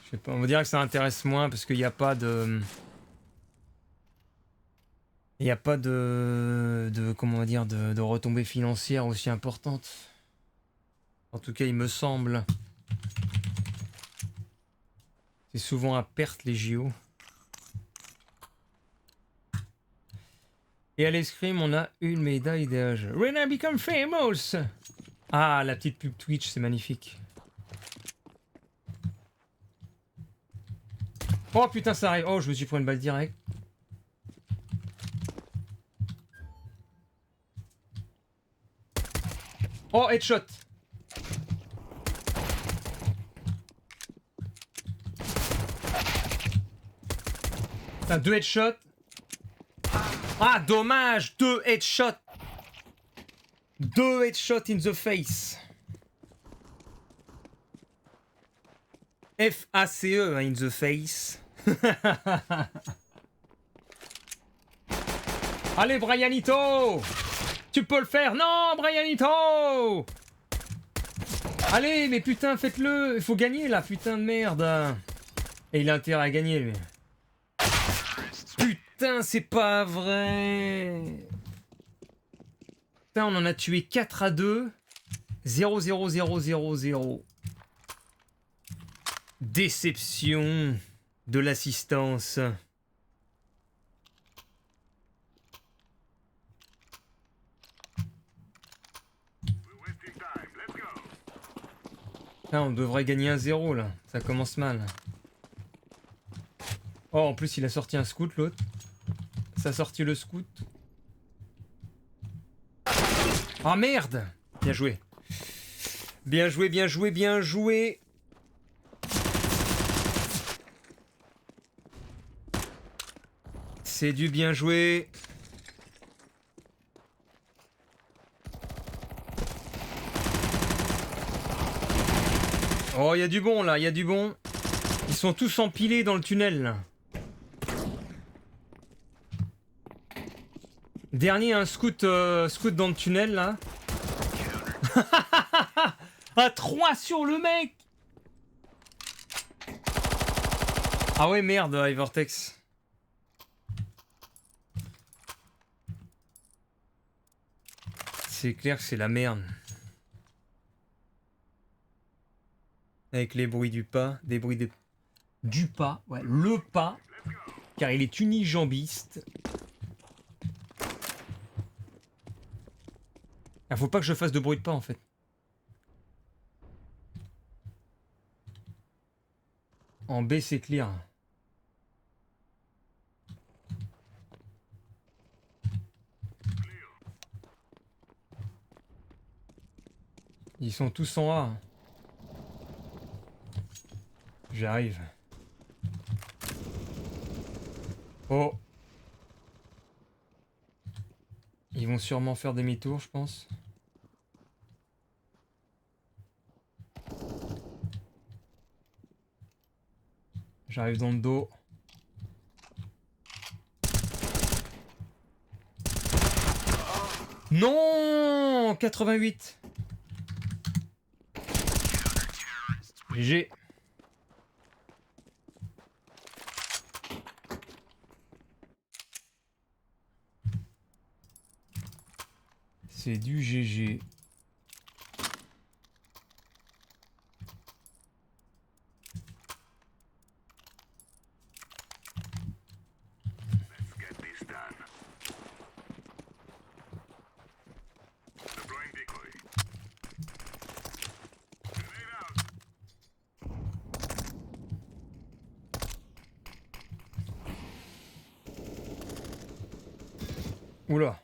Je sais pas, on va dire que ça intéresse moins parce qu'il n'y a pas de... Il n'y a pas comment on va dire, de retombées financières aussi importantes. En tout cas, il me semble. C'est souvent à perte les JO. Et à l'escrime, on a une médaille d'âge. Rena become famous! Ah, la petite pub Twitch, c'est magnifique. Oh putain, ça arrive. Oh, je me suis pris une balle directe. Oh, headshot. Putain, 2 headshots. Ah, dommage. 2 headshots. 2 headshots in the face. F-A-C-E, in the face. Allez, Brianito! Tu peux le faire! Non, Brianito! Allez, mais putain, faites-le! Il faut gagner là, putain de merde! Et il a intérêt à gagner, lui. Putain, c'est pas vrai! Putain, on en a tué 4 à 2. 0, 0, 0, 0, 0. Déception de l'assistance. Là, on devrait gagner 1-0 là. Ça commence mal. Oh, en plus, il a sorti un scout l'autre. Ça a sorti le scout. Ah merde! Bien joué. Bien joué, bien joué, bien joué. C'est du bien joué. Oh, il y a du bon là, il y a du bon. Ils sont tous empilés dans le tunnel là. Dernier, un scout dans le tunnel là. À 3 sur le mec. Ah ouais, merde, Ivortex. C'est clair que c'est la merde. Avec les bruits du pas, des bruits du pas, ouais, le pas, car il est unijambiste. Ah, faut pas que je fasse de bruit de pas en fait. En B c'est clair. Ils sont tous en A. J'arrive. Oh. Ils vont sûrement faire demi-tour, je pense. J'arrive dans le dos. Non, 88. GG. C'est du GG. Oula.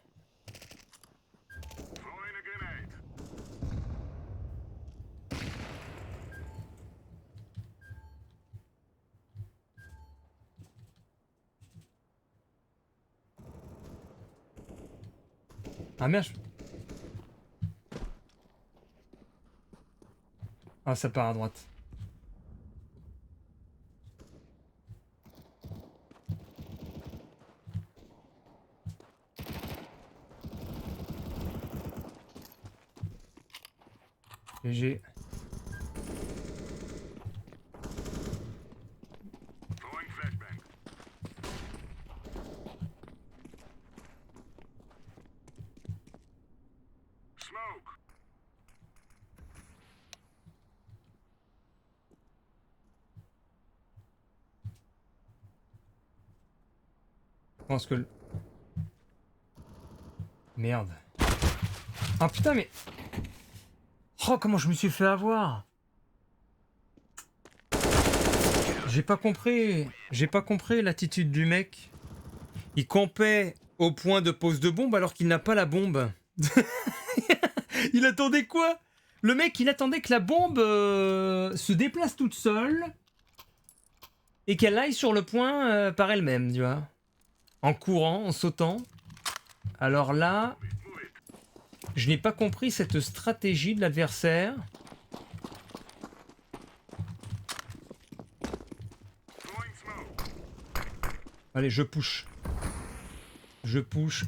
Ah merde. Ah, ça part à droite. GG. Je pense que... Merde. Ah putain mais... Oh comment je me suis fait avoir. J'ai pas compris l'attitude du mec. Il campait au point de pose de bombe alors qu'il n'a pas la bombe. Il attendait quoi? Le mec il attendait que la bombe se déplace toute seule et qu'elle aille sur le point par elle-même, tu vois. En courant, en sautant. Alors là, je n'ai pas compris cette stratégie de l'adversaire. Allez, je push. Je push.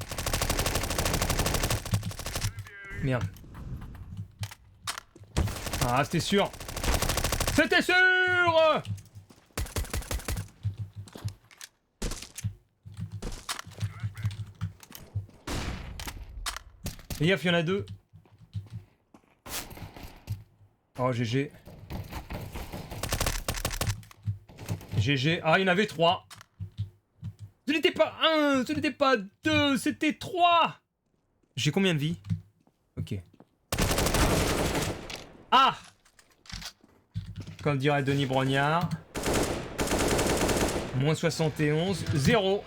Merde. Ah, c'était sûr. C'était sûr! Fais gaffe, il y en a deux. Oh, GG. GG. Ah, il y en avait trois. Ce n'était pas un, ce n'était pas deux, c'était trois. J'ai combien de vie? Ok. Ah! Comme dirait Denis Brognard. Moins 71, 0.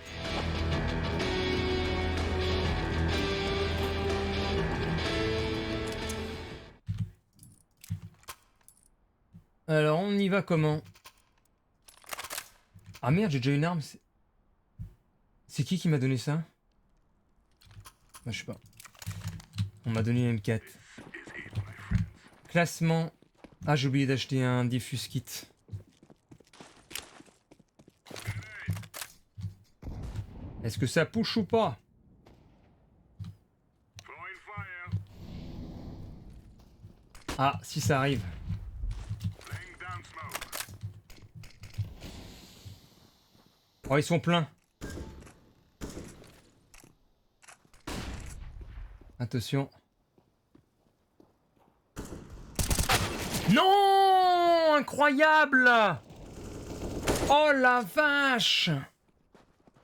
Alors, on y va comment? Ah merde, j'ai déjà une arme. C'est qui m'a donné ça? Bah, je sais pas. On m'a donné une M4. Classement. Ah, j'ai oublié d'acheter un diffuse kit. Est-ce que ça push ou pas? Ah, si ça arrive. Oh, ils sont pleins. Attention. Non! Incroyable! Oh la vache!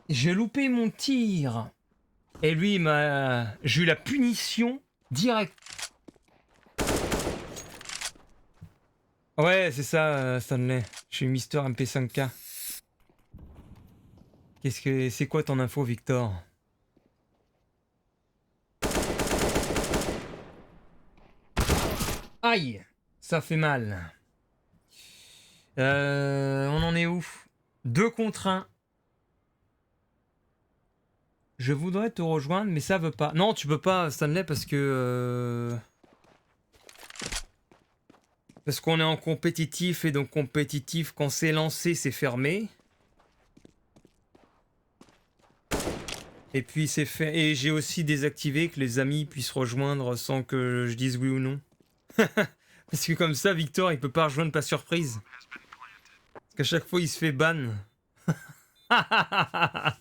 J'ai loupé mon tir. Et lui, j'ai eu la punition directe. Ouais, c'est ça, Stanley. Je suis Mister MP5K. C'est quoi ton info, Victor? Aïe, ça fait mal. On en est où? 2 contre 1. Je voudrais te rejoindre, mais ça veut pas. Non, tu peux pas, Stanley, parce que... Parce qu'on est en compétitif, et donc compétitif, quand c'est lancé, c'est fermé. Et puis c'est fait. Et j'ai aussi désactivé que les amis puissent rejoindre sans que je dise oui ou non. Parce que comme ça, Victor, il peut pas rejoindre par surprise. Parce qu'à chaque fois, il se fait ban. Là,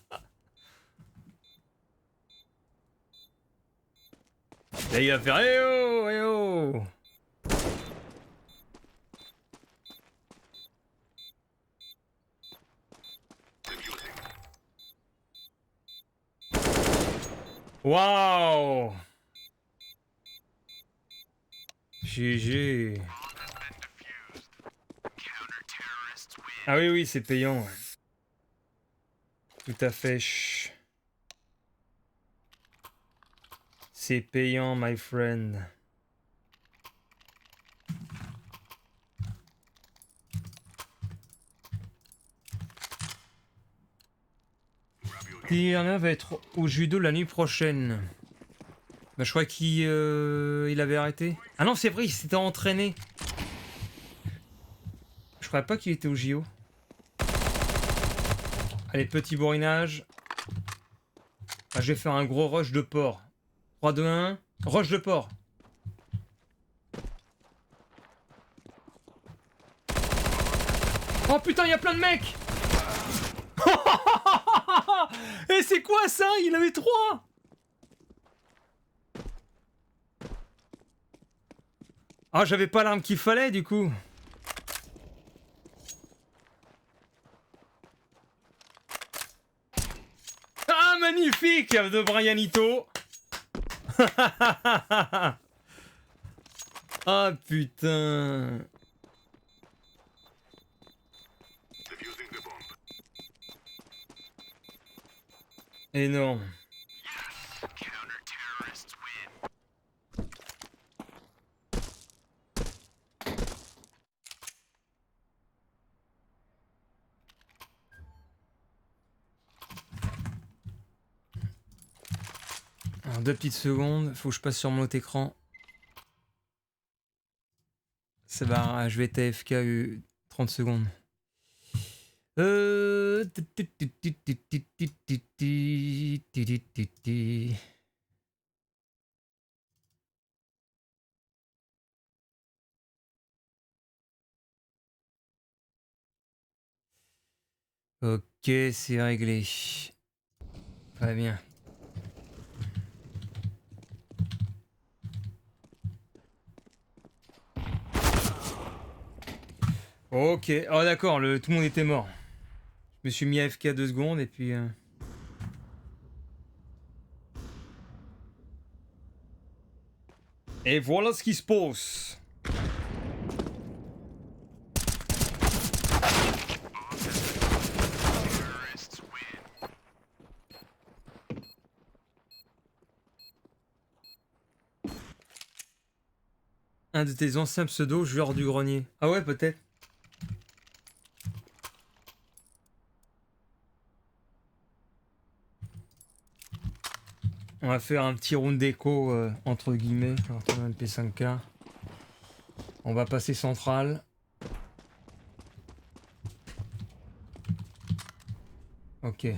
il va faire eh oh, eh oh. Waouh. GG. Ah oui, oui, c'est payant. Ouais. Tout à fait. Chut. C'est payant, my friend. Tyrna va être au judo la nuit prochaine. Bah, je crois qu'il il avait arrêté. Ah non, c'est vrai, il s'était entraîné. Je croyais pas qu'il était au JO. Allez, petit bourrinage. Ah, je vais faire un gros rush de porc. 3, 2, 1. Rush de porc. Oh putain, il y a plein de mecs. Et c'est quoi ça? Il avait 3. Ah, j'avais pas l'arme qu'il fallait du coup. Ah, magnifique de Brianito. Ah putain. Énorme. Alors 2 petites secondes, faut que je passe sur mon autre écran. Ça va, je vais être AFK 30 secondes. Ok, c'est réglé. Très bien. Ok, oh d'accord, tout le monde était mort. Je me suis mis AFK 2 secondes et puis... Et voilà ce qui se passe. Un de tes anciens pseudos, joueur du grenier. Ah ouais, peut-être. On va faire un petit round d'écho entre guillemets. Quand on a un MP5K. On va passer central. Ok.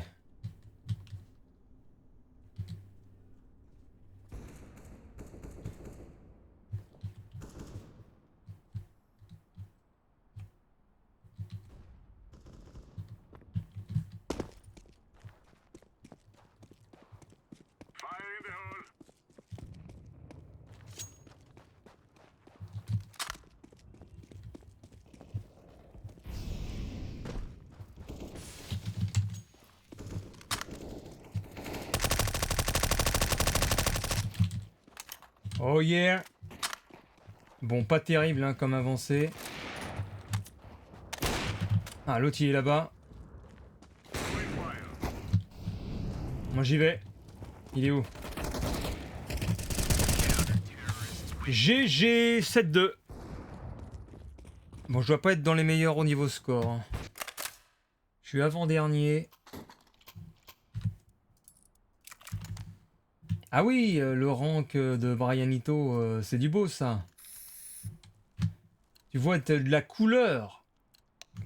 Oh yeah. Bon, pas terrible hein, comme avancée. Ah, l'autre il est là-bas. Moi j'y vais. Il est où? GG 7-2. Bon, je dois pas être dans les meilleurs au niveau score. Hein. Je suis avant-dernier. Ah oui, le rank de Brianito, c'est du beau ça. Tu vois, t'as de la couleur.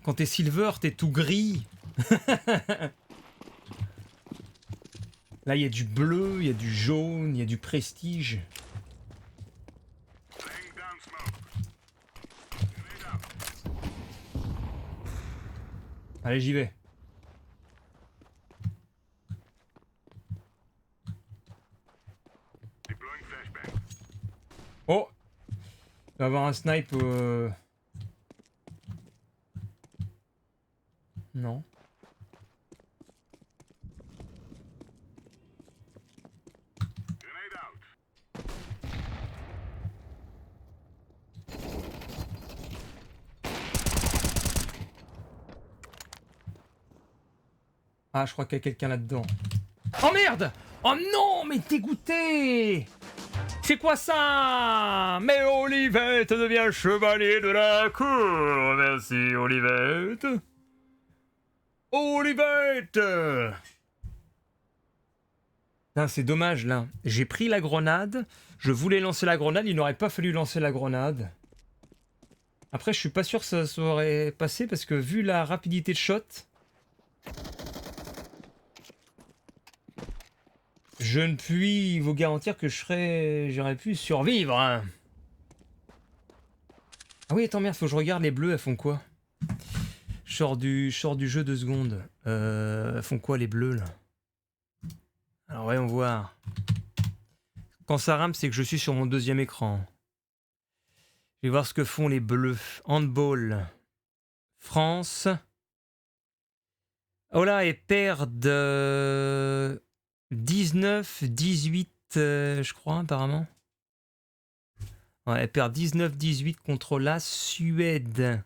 Quand t'es silver, t'es tout gris. Là, il y a du bleu, il y a du jaune, il y a du prestige. Allez, j'y vais. Oh! Il va y avoir un snipe. Non. Ah, je crois qu'il y a quelqu'un là-dedans. Oh merde! Oh non, mais dégoûté! C'est quoi ça? Mais Olivette devient chevalier de la cour. Merci Olivette. Olivette. C'est dommage là. J'ai pris la grenade. Je voulais lancer la grenade. Il n'aurait pas fallu lancer la grenade. Après, je suis pas sûr que ça aurait passé parce que vu la rapidité de shot, je ne puis vous garantir que j'aurais pu survivre. Hein. Ah oui, attends, merde, faut que je regarde les bleus, elles font quoi? Je sors du jeu 2 secondes. Elles font quoi les bleus là? Alors voyons voir. Quand ça rame, c'est que je suis sur mon deuxième écran. Je vais voir ce que font les bleus. Handball. France. Oh là, elles perdent 19-18, je crois, apparemment. Ouais, elles perdent 19-18 contre la Suède.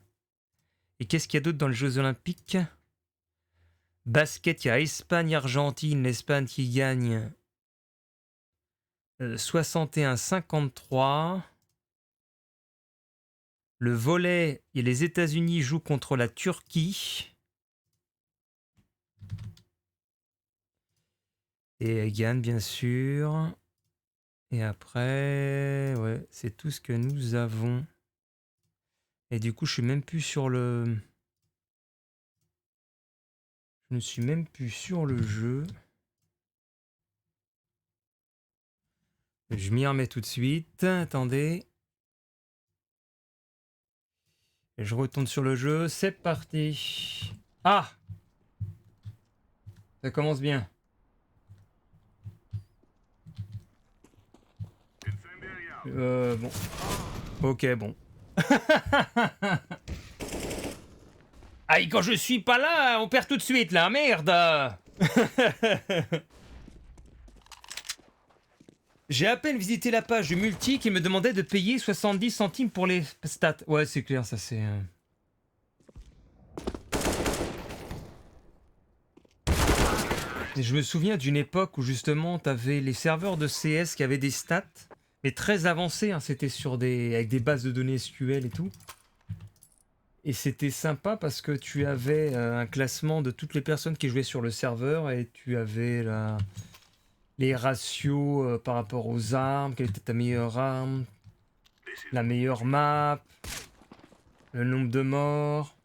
Et qu'est-ce qu'il y a d'autre dans les Jeux Olympiques? Basket, il y a Espagne-Argentine. L'Espagne qui gagne 61-53. Le volley, et les États-Unis jouent contre la Turquie. Et elles gagnent, bien sûr. Et après, ouais, c'est tout ce que nous avons. Et du coup, je suis même plus sur le... Je ne suis même plus sur le jeu. Je m'y remets tout de suite. Attendez. Et je retourne sur le jeu. C'est parti. Ah! Ça commence bien. Bon. Ok, bon. Aïe, quand je suis pas là, on perd tout de suite, là. Merde! J'ai à peine visité la page du multi qui me demandait de payer 70 centimes pour les stats. Ouais, c'est clair, ça c'est... Et je me souviens d'une époque où justement t'avais les serveurs de CS qui avaient des stats, mais très avancés, hein. C'était sur avec des bases de données SQL et tout. Et c'était sympa parce que tu avais un classement de toutes les personnes qui jouaient sur le serveur et tu avais les ratios par rapport aux armes, quelle était ta meilleure arme, la meilleure map, le nombre de morts.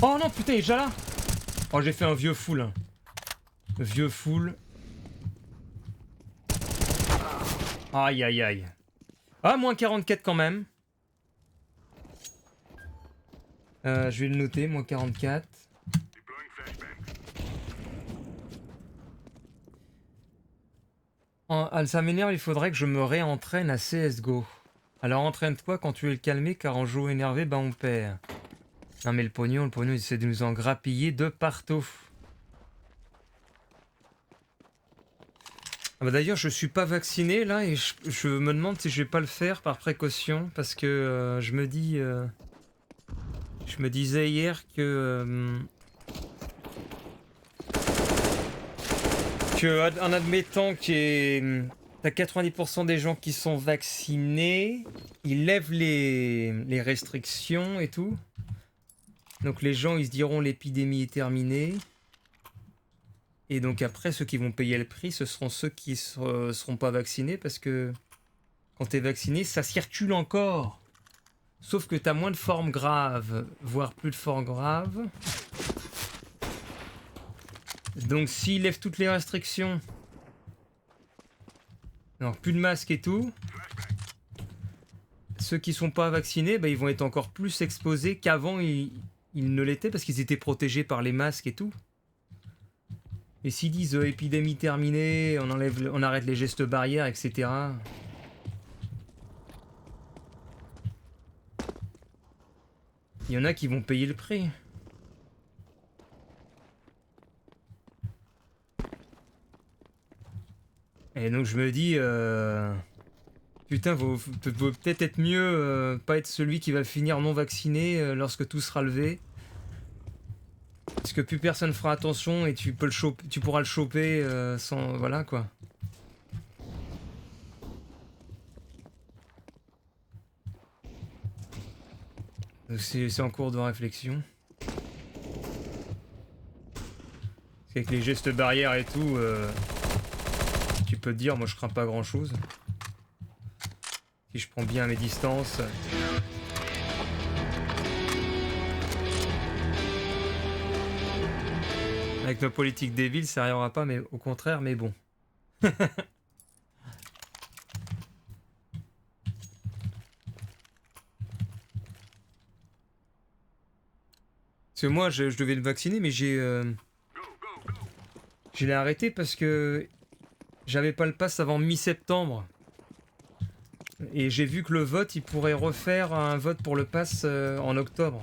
Oh non, putain, il est déjà là. Oh, j'ai fait un vieux full. Hein. Vieux full. Aïe, aïe, aïe. Ah, moins 44 quand même. Je vais le noter, moins 44. Ça m'énerve, il faudrait que je me réentraîne à CSGO. Alors entraîne-toi quand tu es le calmer, car en jeu énervé, bah on perd. Non mais le pognon, il essaie de nous en grappiller de partout. Ah bah d'ailleurs, je suis pas vacciné là et je me demande si je vais pas le faire par précaution parce que je me disais hier que en admettant que t'as 90% des gens qui sont vaccinés, ils lèvent les restrictions et tout. Donc les gens, ils se diront l'épidémie est terminée. Et donc après, ceux qui vont payer le prix, ce seront ceux qui seront pas vaccinés parce que quand t'es vacciné, ça circule encore. Sauf que t'as moins de formes graves, voire plus de formes graves. Donc s'ils lèvent toutes les restrictions, non, plus de masques et tout, ceux qui sont pas vaccinés, bah, ils vont être encore plus exposés qu'avant ils ne l'étaient parce qu'ils étaient protégés par les masques et tout. Et s'ils disent épidémie terminée, on arrête les gestes barrières, etc. Il y en a qui vont payer le prix. Et donc je me dis, putain, vaut peut-être être pas être celui qui va finir non vacciné lorsque tout sera levé. Parce que plus personne fera attention et tu peux le choper, tu pourras le choper sans... Voilà quoi. C'est en cours de réflexion. Avec les gestes barrières et tout, tu peux te dire, moi je crains pas grand chose. Si je prends bien mes distances. Avec nos politiques débiles, ça n'arrivera pas, mais au contraire, mais bon. Parce que moi, je devais me vacciner, mais je l'ai arrêté parce que j'avais pas le pass avant mi-septembre. Et j'ai vu que le vote, il pourrait refaire un vote pour le pass en octobre.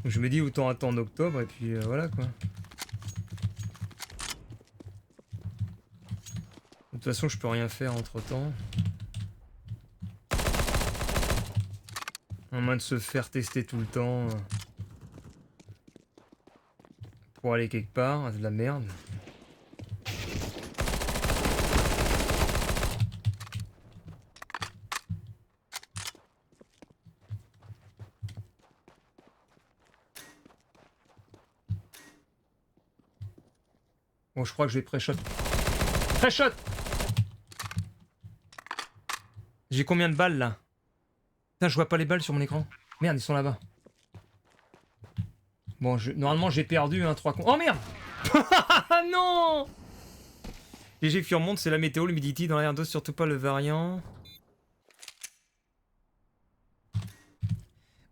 Donc je me dis autant attendre octobre et puis voilà quoi. De toute façon, je peux rien faire entre temps. À moins de se faire tester tout le temps. Pour aller quelque part, c'est de la merde. Bon, je crois que je vais pré-shot. Pré-shot! J'ai combien de balles là? Putain, je vois pas les balles sur mon écran. Merde, ils sont là-bas. Bon, normalement j'ai perdu un 3 con. Oh merde! Non! GG Fure monte, c'est la météo, l'humidité dans l'air d'eau, surtout pas le variant.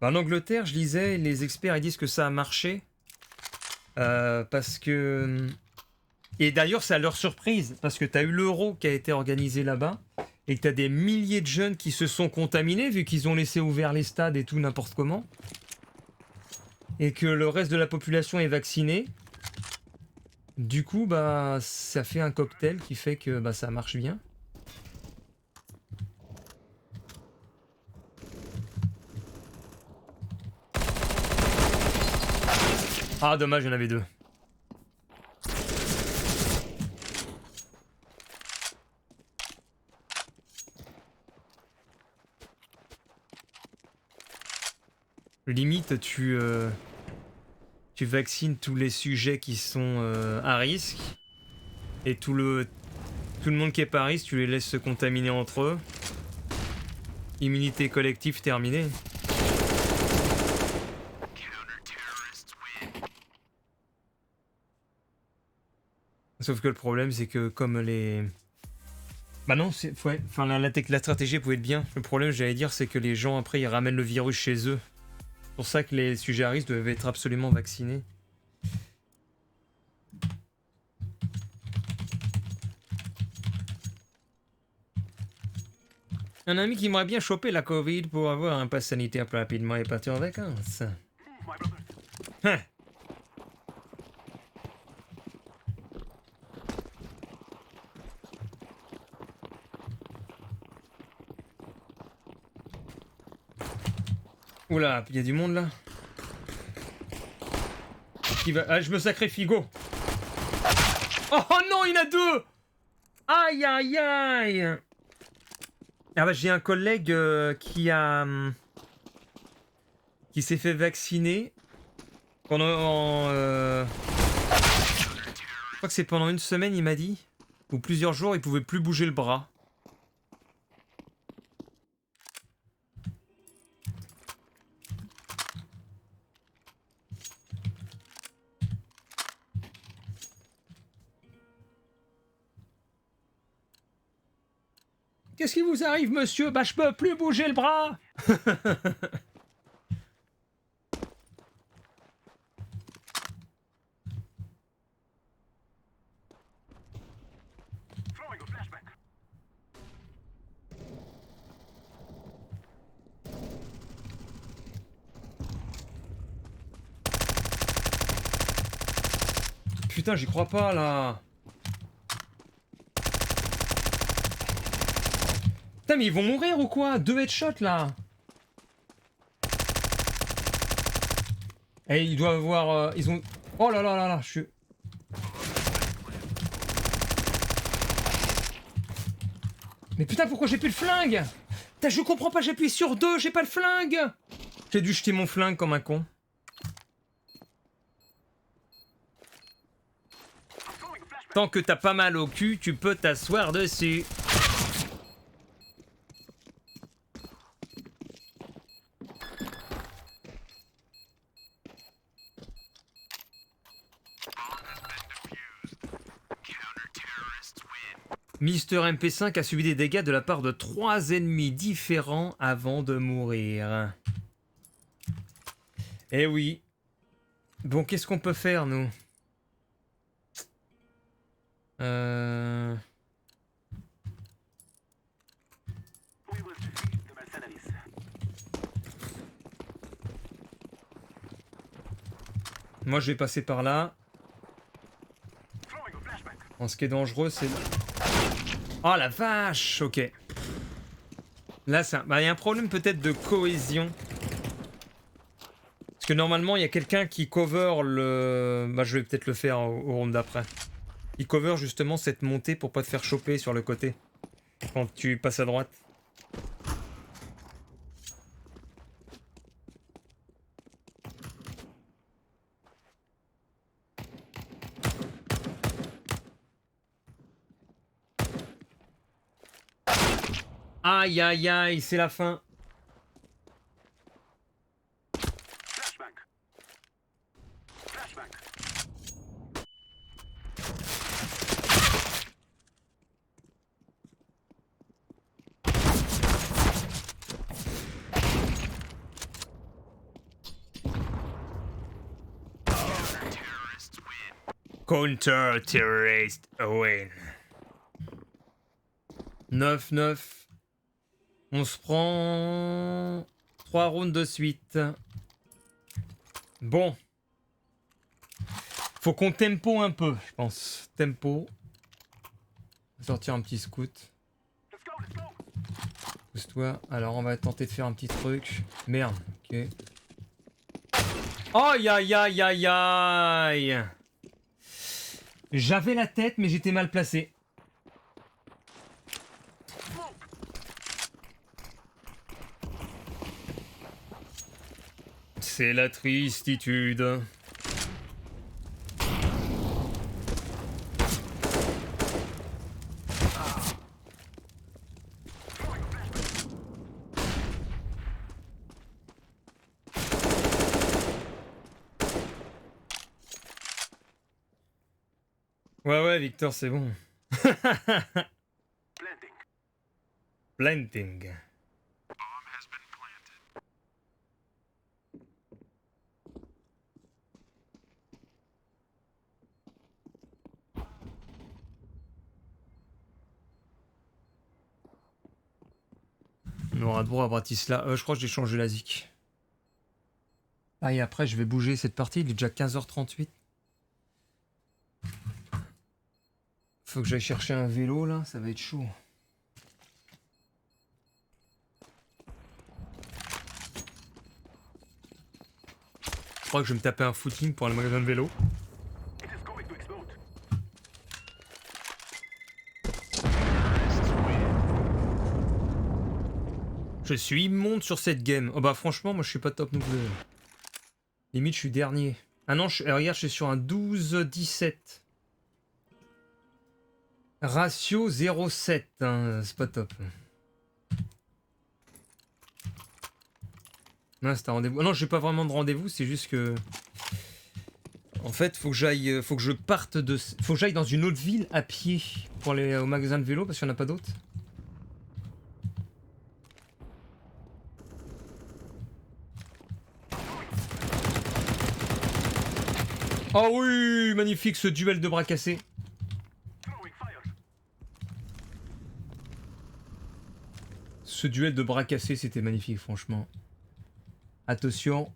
Bah, en Angleterre, je lisais, les experts ils disent que ça a marché. Parce que... Et d'ailleurs, c'est à leur surprise, parce que t'as eu l'Euro qui a été organisé là-bas, et que t'as des milliers de jeunes qui se sont contaminés, vu qu'ils ont laissé ouvert les stades et tout n'importe comment. Et que le reste de la population est vaccinée. Du coup, bah, ça fait un cocktail qui fait que bah, ça marche bien. Ah, dommage, il y en avait deux. Limite, tu vaccines tous les sujets qui sont à risque. Et tout le monde qui est pas à risque, tu les laisses se contaminer entre eux. Immunité collective terminée. Sauf que le problème, c'est que comme les... Bah non, ouais, enfin, la stratégie pouvait être bien. Le problème, j'allais dire, c'est que les gens, après, ils ramènent le virus chez eux. C'est pour ça que les sujets à risque doivent être absolument vaccinés. Un ami qui m'aurait bien chopé la Covid pour avoir un pass sanitaire plus rapidement et partir en vacances. Hein. Oula, il y a du monde là. Qui va... Ah, je me sacrifie, go. Oh non, il y en a deux. Aïe, aïe, aïe. Ah bah, j'ai un collègue qui s'est fait vacciner pendant... Je crois que c'est pendant une semaine, il m'a dit. Ou plusieurs jours, il pouvait plus bouger le bras. Qu'est-ce qui vous arrive, monsieur? Bah, je peux plus bouger le bras. Putain, j'y crois pas, là. Putain, mais ils vont mourir ou quoi? 2 headshots là. Et ils doivent avoir... ils ont... Oh là là là là, je suis... Mais putain, pourquoi j'ai plus le flingue? Putain, je comprends pas, j'appuie sur 2, j'ai pas le flingue. J'ai dû jeter mon flingue comme un con. Tant que t'as pas mal au cul, tu peux t'asseoir dessus. Mister MP5 a subi des dégâts de la part de 3 ennemis différents avant de mourir. Eh oui. Bon, qu'est-ce qu'on peut faire, nous? Moi, je vais passer par là. Bon, ce qui est dangereux, c'est... Oh la vache! Ok. Là, ça... Bah, y a un problème peut-être de cohésion. Parce que normalement, il y a quelqu'un qui cover le... Bah, je vais peut-être le faire au round d'après. Il cover justement cette montée pour pas te faire choper sur le côté. Quand tu passes à droite. Aïe aïe aïe, c'est la fin. Counter-terrorist win. 9-9. On se prend 3 rounds de suite. Bon. Faut qu'on tempo un peu, je pense. Tempo. Sortir un petit scout. Pousse-toi. Alors on va tenter de faire un petit truc. Merde. Ok. Aïe aïe aïe aïe aïe. J'avais la tête mais j'étais mal placé. C'est la tristitude. Ouais ouais Victor, c'est bon. Planting. On aura droit à Bratislava. Je crois que j'ai changé la zik. Ah, et après, je vais bouger cette partie. Il est déjà 15h38. Faut que j'aille chercher un vélo, là. Ça va être chaud. Je crois que je vais me taper un footing pour aller au magasin de vélo. Je suis immonde sur cette game. Oh bah franchement, moi je suis pas top non plus. Limite, je suis dernier. Ah non, regarde, je suis sur un 12-17. Ratio 0,7. Hein, c'est pas top. Non, c'est un rendez-vous. Non, j'ai pas vraiment de rendez-vous, c'est juste que... En fait, faut que j'aille... Faut que je parte de... Faut que j'aille dans une autre ville à pied pour aller au magasin de vélo parce qu'il n'y en a pas d'autres. Oh oui, magnifique ce duel de bras cassés. Ce duel de bras cassés, c'était magnifique, franchement. Attention.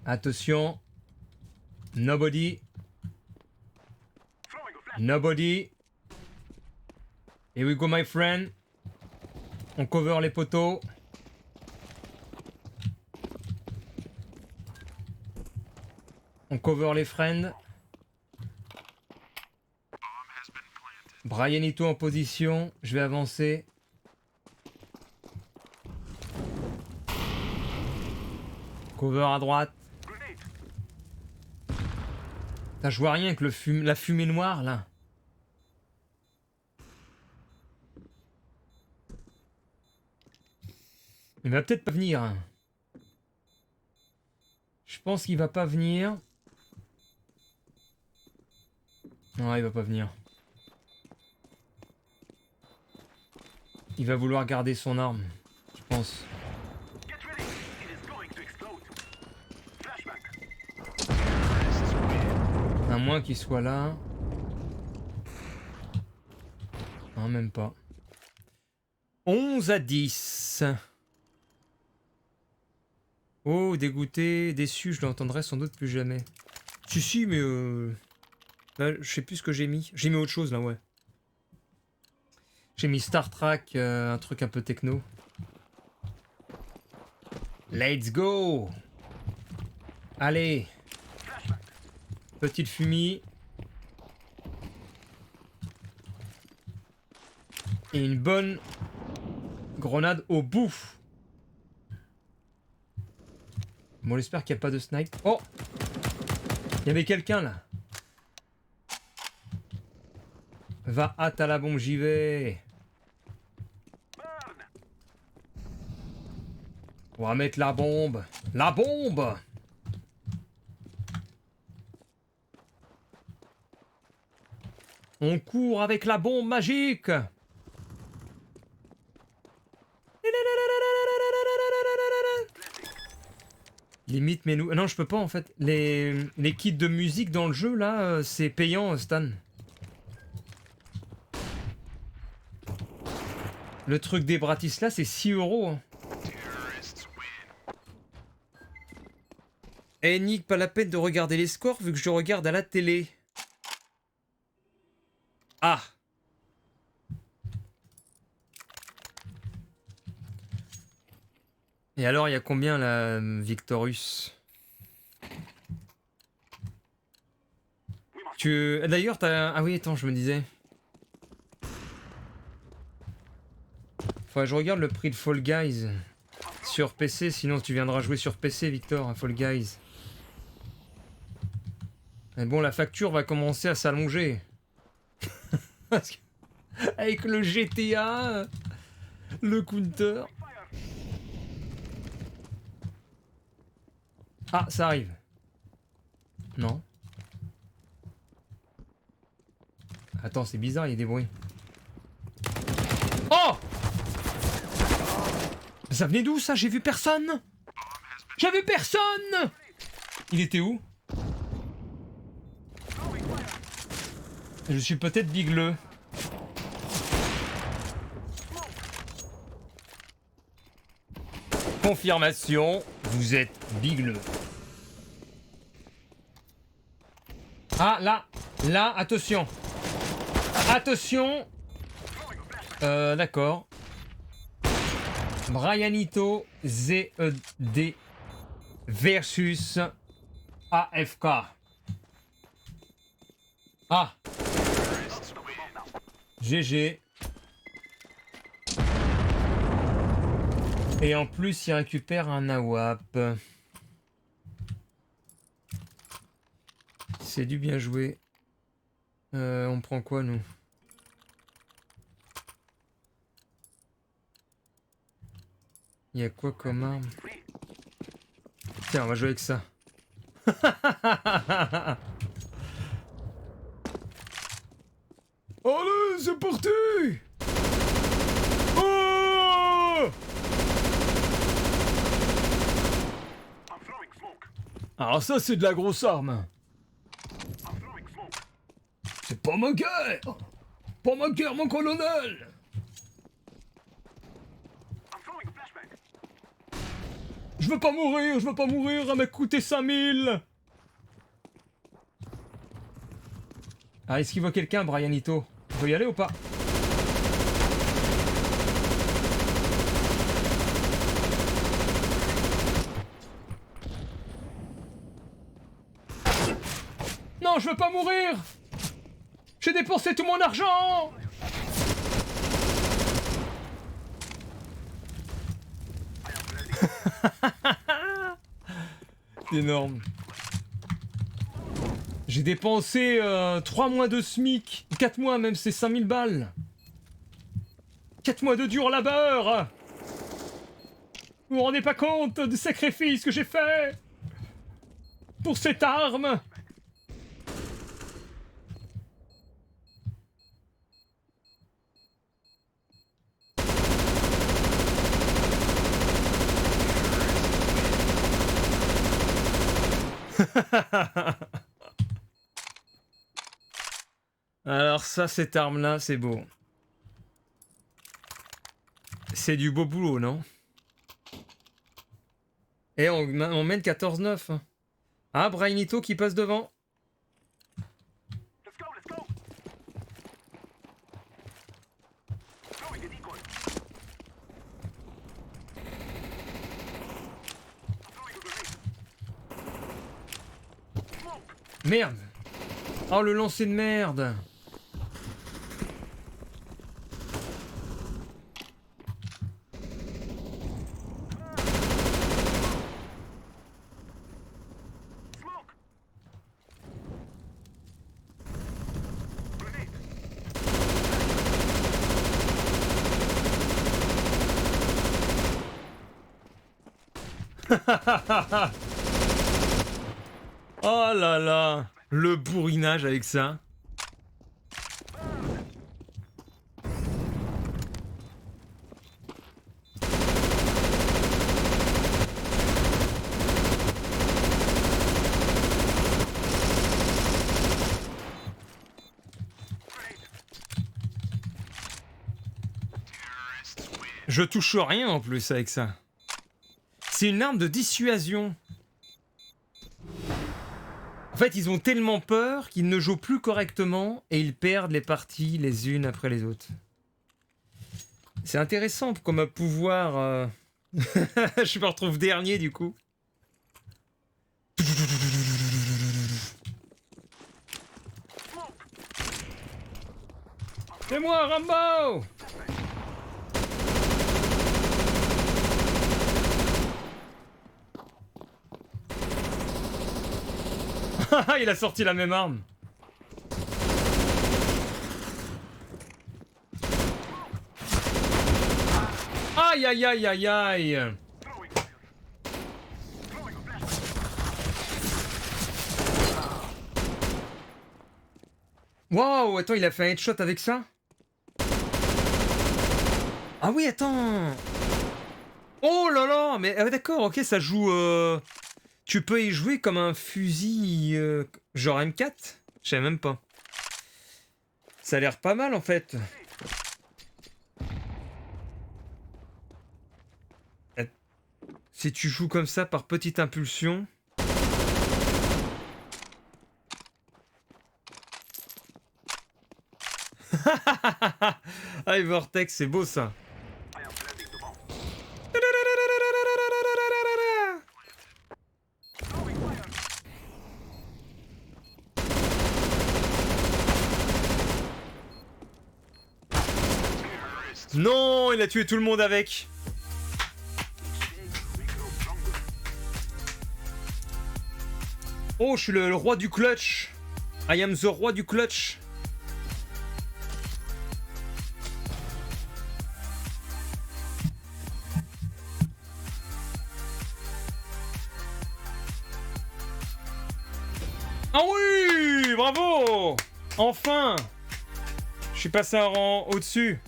Attention. Nobody. Nobody. Here we go, my friend. On cover les poteaux. On cover les friends. Brianito en position. Je vais avancer. Cover à droite. Putain, je vois rien que la fumée noire là. Il va peut-être pas venir. Je pense qu'il va pas venir. Non, il va pas venir. Il va vouloir garder son arme, je pense. À moins qu'il soit là. Non, même pas. 11-10. Oh, dégoûté, déçu, je l'entendrai sans doute plus jamais. Si, mais là, je sais plus ce que j'ai mis. J'ai mis autre chose là, ouais. J'ai mis Star Trek, un truc un peu techno. Let's go! Allez! Petite fumée. Et une bonne grenade au bouffe. Bon, j'espère qu'il n'y a pas de snipe. Oh! Il y avait quelqu'un là. Va, hâte à la bombe, j'y vais. On va mettre la bombe. La bombe! On court avec la bombe magique. Limite, mais nous... Non, je peux pas en fait. Les kits de musique dans le jeu, là, c'est payant, Stan. Le truc des Bratislas, c'est 6 €. Hein. Eh, Nick, pas la peine de regarder les scores vu que je regarde à la télé. Ah! Et alors, il y a combien la Victorus? D'ailleurs, t'as... Ah oui, attends, je me disais. Faudrait que je regarde le prix de Fall Guys sur PC, sinon tu viendras jouer sur PC, Victor, à Fall Guys. Mais bon, la facture va commencer à s'allonger. Parce que avec le GTA, le counter... Ah, ça arrive. Non. Attends, c'est bizarre, il y a des bruits. Oh! Ça venait d'où ça? J'ai vu personne! J'ai vu personne! Il était où? Je suis peut-être bigleux. Confirmation, vous êtes bigleux. Ah, là, attention. Attention. D'accord. Brianito ZED versus AFK. Ah. GG. Et en plus, il récupère un AWAP. C'est du bien joué. On prend quoi, nous? Il y a quoi comme arme? Tiens, on va jouer avec ça. Allez, c'est parti! Oh! Alors ça, c'est de la grosse arme. C'est pas ma guerre! Pas ma guerre, mon colonel! Je veux pas mourir, elle m'a coûté 5000! Ah, est-ce qu'il voit quelqu'un, Brianito? On peut y aller ou pas? je veux pas mourir. J'ai dépensé tout mon argent. C'est énorme. J'ai dépensé 3 mois de SMIC. 4 mois même, c'est 5000 balles. 4 mois de dur labeur. Vous vous rendez pas compte du sacrifice que j'ai fait pour cette arme. Alors ça, cette arme-là, c'est beau. C'est du beau boulot, non? Et on mène 14-9. Ah, Brainito qui passe devant. Merde. Oh, le lancer de merde. Oh là là, le bourrinage avec ça. Je touche rien en plus avec ça. C'est une arme de dissuasion. En fait, ils ont tellement peur qu'ils ne jouent plus correctement et ils perdent les parties les unes après les autres. C'est intéressant comme pouvoir... Je me retrouve dernier du coup. C'est moi, Rambo! Il a sorti la même arme. Aïe aïe aïe aïe aïe. Waouh, attends, il a fait un headshot avec ça? Ah oui, attends. Oh là là, mais d'accord, ok, ça joue... Tu peux y jouer comme un fusil genre M4? Je sais même pas. Ça a l'air pas mal en fait. Si tu joues comme ça par petite impulsion... Ah, Vortex, c'est beau ça. Non, il a tué tout le monde avec. Oh, je suis le roi du clutch. I am the roi du clutch. Ah oui, bravo. Enfin. Je suis passé un rang au-dessus.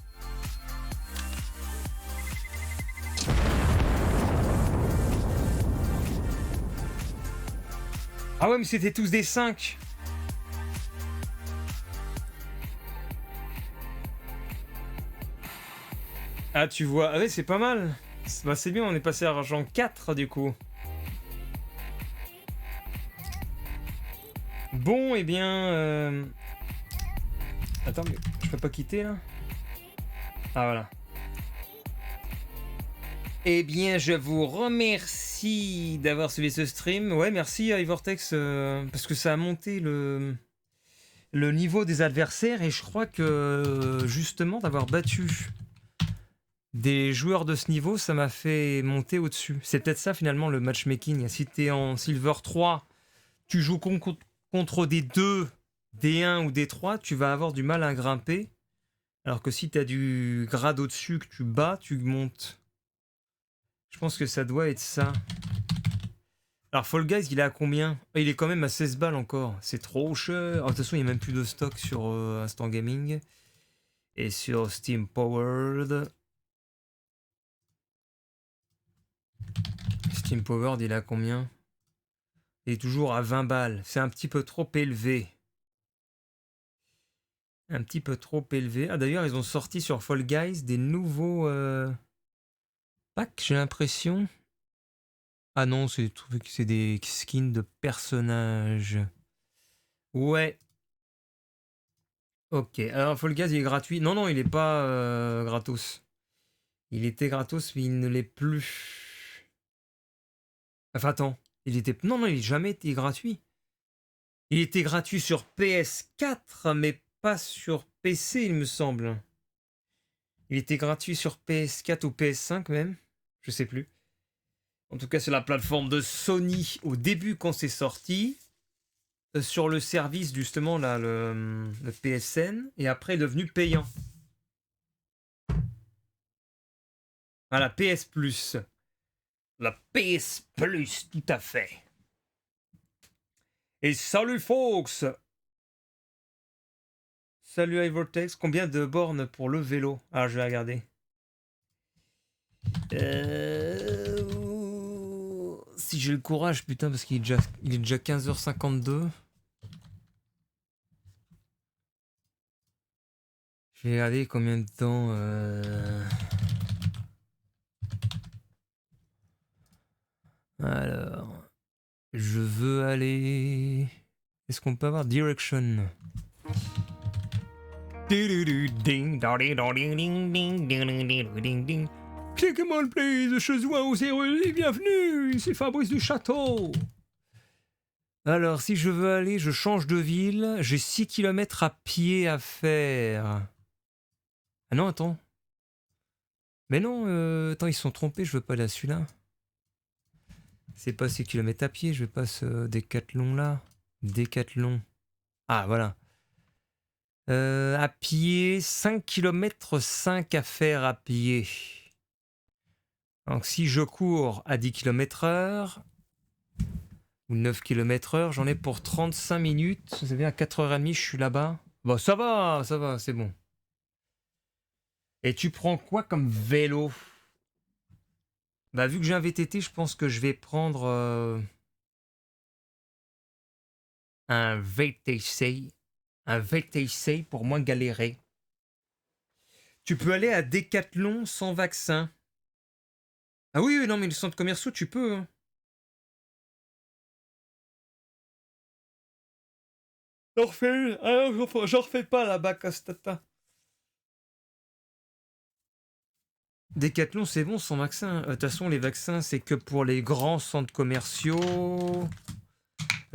Ah ouais, mais c'était tous des 5. Ah, tu vois. Ah ouais, c'est pas mal. Bah, c'est bien, on est passé à rang 4 du coup. Bon, eh bien... Attends, mais je peux pas quitter là? Ah voilà. Eh bien, je vous remercie d'avoir suivi ce stream. Ouais, merci à Vortex parce que ça a monté le le niveau des adversaires et je crois que justement d'avoir battu des joueurs de ce niveau, ça m'a fait monter au-dessus. C'est peut-être ça finalement le matchmaking. Si t'es en Silver 3, tu joues contre des 2, des 1 ou des 3, tu vas avoir du mal à grimper. Alors que si t'as du grade au-dessus que tu bats, tu montes. Je pense que ça doit être ça. Alors Fall Guys, il est à combien? Il est quand même à 16 balles encore. C'est trop cher. De toute façon, il n'y a même plus de stock sur Instant Gaming. Et sur Steam Powered. Steam Powered, il est à combien? Il est toujours à 20 balles. C'est un petit peu trop élevé. Un petit peu trop élevé. Ah d'ailleurs, ils ont sorti sur Fall Guys des nouveaux packs, j'ai l'impression. Ah non, c'est des skins de personnages. Ouais. Ok. Alors Fall Guys, il est gratuit. Non, non, il est pas gratos. Il était gratos, mais il ne l'est plus. Enfin, attends. Il était... Non, non, il n'a jamais été gratuit. Il était gratuit sur PS4, mais pas sur PC, il me semble. Il était gratuit sur PS4 ou PS5 même. Je sais plus. En tout cas, c'est la plateforme de Sony au début quand c'est sorti. Sur le service, justement, là, le PSN. Et après, est devenu payant. Voilà, PS Plus. La PS Plus, tout à fait. Et salut, folks! Salut, Ivortex. Combien de bornes pour le vélo? Ah, je vais regarder. Si j'ai le courage, putain, parce qu'il est déjà 15h52. Je vais regarder combien de temps. Alors, je veux aller. Est-ce qu'on peut avoir direction? Click on please, Chezois au 0 et bienvenue, c'est Fabrice du Château. Alors, si je veux aller, je change de ville, j'ai 6 km à pied à faire. Ah non, attends. Mais non, attends, ils se sont trompés, je veux pas aller à celui-là. C'est pas 6 km à pied, je vais pas ce décathlon là. Décathlon. Ah, voilà. À pied, 5 km 5 à faire à pied. Donc si je cours à 10 km/h ou 9 km/h, j'en ai pour 35 minutes. Ça veut dire à 4h30, je suis là-bas. Bon, ça va, c'est bon. Et tu prends quoi comme vélo? Bah vu que j'ai un VTT, je pense que je vais prendre un VTC. Un VTC pour moins galérer. Tu peux aller à Decathlon sans vaccin. Ah oui, non, mais les centres commerciaux, tu peux. Hein. J'en refais une. Ah non, j'en refais pas là-bas, Castata. Decathlon, c'est bon sans vaccin. De toute façon, les vaccins, c'est que pour les grands centres commerciaux.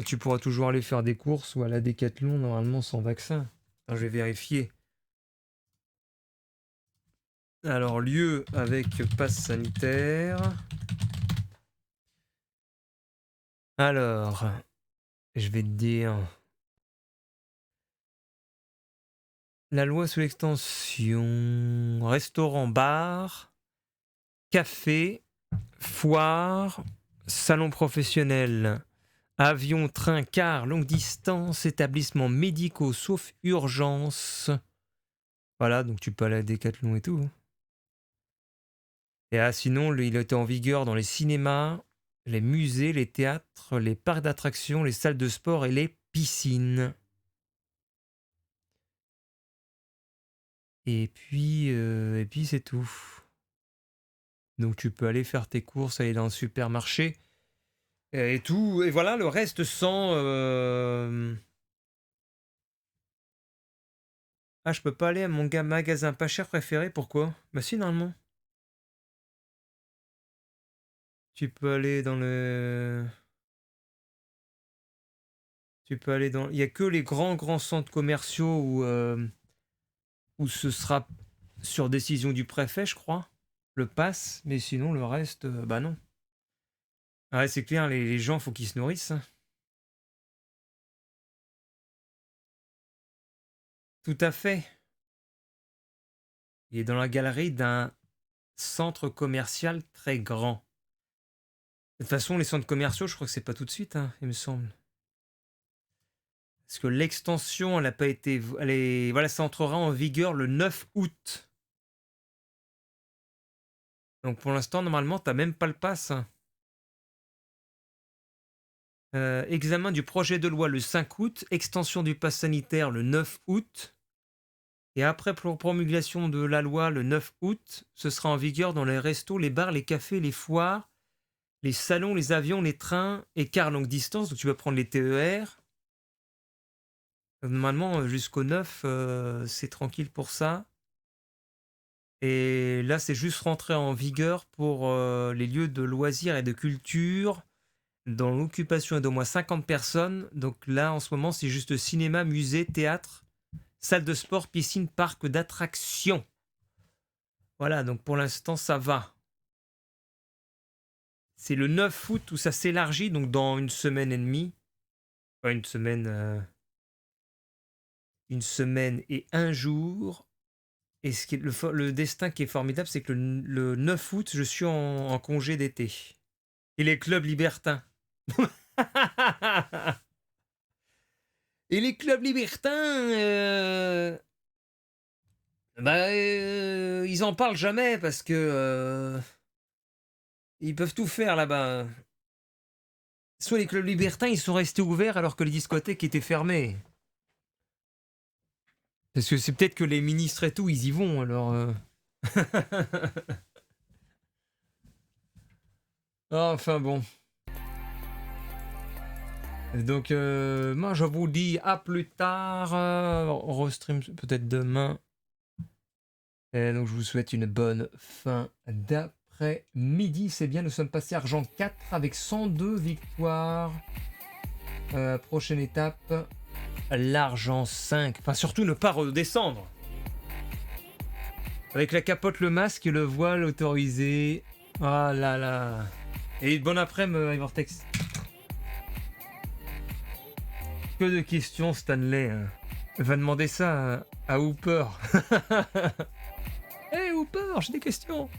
Tu pourras toujours aller faire des courses ou à la Decathlon, normalement, sans vaccin. Alors, je vais vérifier. Alors, lieu avec passe sanitaire. Alors, je vais te dire. La loi sous l'extension. Restaurant, bar, café, foire, salon professionnel, avion, train, car, longue distance, établissements médicaux sauf urgence. Voilà, donc tu peux aller à Decathlon et tout. Hein. Et ah, sinon, il était en vigueur dans les cinémas, les musées, les théâtres, les parcs d'attractions, les salles de sport et les piscines. Et puis c'est tout. Donc tu peux aller faire tes courses, aller dans le supermarché et tout. Et voilà, le reste sans... Ah, je peux pas aller à mon magasin pas cher préféré, pourquoi? Bah si, normalement. Tu peux aller dans le... Tu peux aller dans... Il y a que les grands centres commerciaux où ce sera sur décision du préfet, je crois, le pass. Mais sinon, le reste, bah non. Ah ouais, c'est clair, les gens, faut qu'ils se nourrissent, hein. Tout à fait. Il est dans la galerie d'un centre commercial très grand. De toute façon, les centres commerciaux, je crois que c'est pas tout de suite, hein, il me semble. Parce que l'extension, elle n'a pas été... Voilà, ça entrera en vigueur le 9 août. Donc pour l'instant, normalement, t'as même pas le pass, hein. Examen du projet de loi le 5 août, extension du pass sanitaire le 9 août. Et après promulgation de la loi le 9 août, ce sera en vigueur dans les restos, les bars, les cafés, les foires, les salons, les avions, les trains et cars longue distance. Donc tu vas prendre les TER. Normalement, jusqu'au 9, c'est tranquille pour ça. Et là, c'est juste rentré en vigueur pour les lieux de loisirs et de culture dans l'occupation d'au moins 50 personnes. Donc là, en ce moment, c'est juste cinéma, musée, théâtre, salle de sport, piscine, parc d'attractions. Voilà, donc pour l'instant, ça va. C'est le 9 août où ça s'élargit, donc dans une semaine et demie. Pas une semaine... une semaine et un jour. Et ce qui est le destin qui est formidable, c'est que le 9 août, je suis en congé d'été. Et les clubs libertins. Et les clubs libertins, ils en parlent jamais parce que ils peuvent tout faire là-bas. Soit les clubs libertins, ils sont restés ouverts alors que les discothèques étaient fermées. Parce que c'est peut-être que les ministres et tout, ils y vont, alors... Enfin bon. Donc, moi, je vous dis à plus tard. On restream peut-être demain. Et donc, je vous souhaite une bonne fin d'après-midi. C'est bien, nous sommes passés argent 4 avec 102 victoires. Prochaine étape, l'argent 5. Enfin, surtout ne pas redescendre. Avec la capote, le masque, le voile autorisé. Ah là là. Et bon après-midi, Vortex. Que de questions, Stanley. Va demander ça à Hooper. Hé Hooper, j'ai des questions.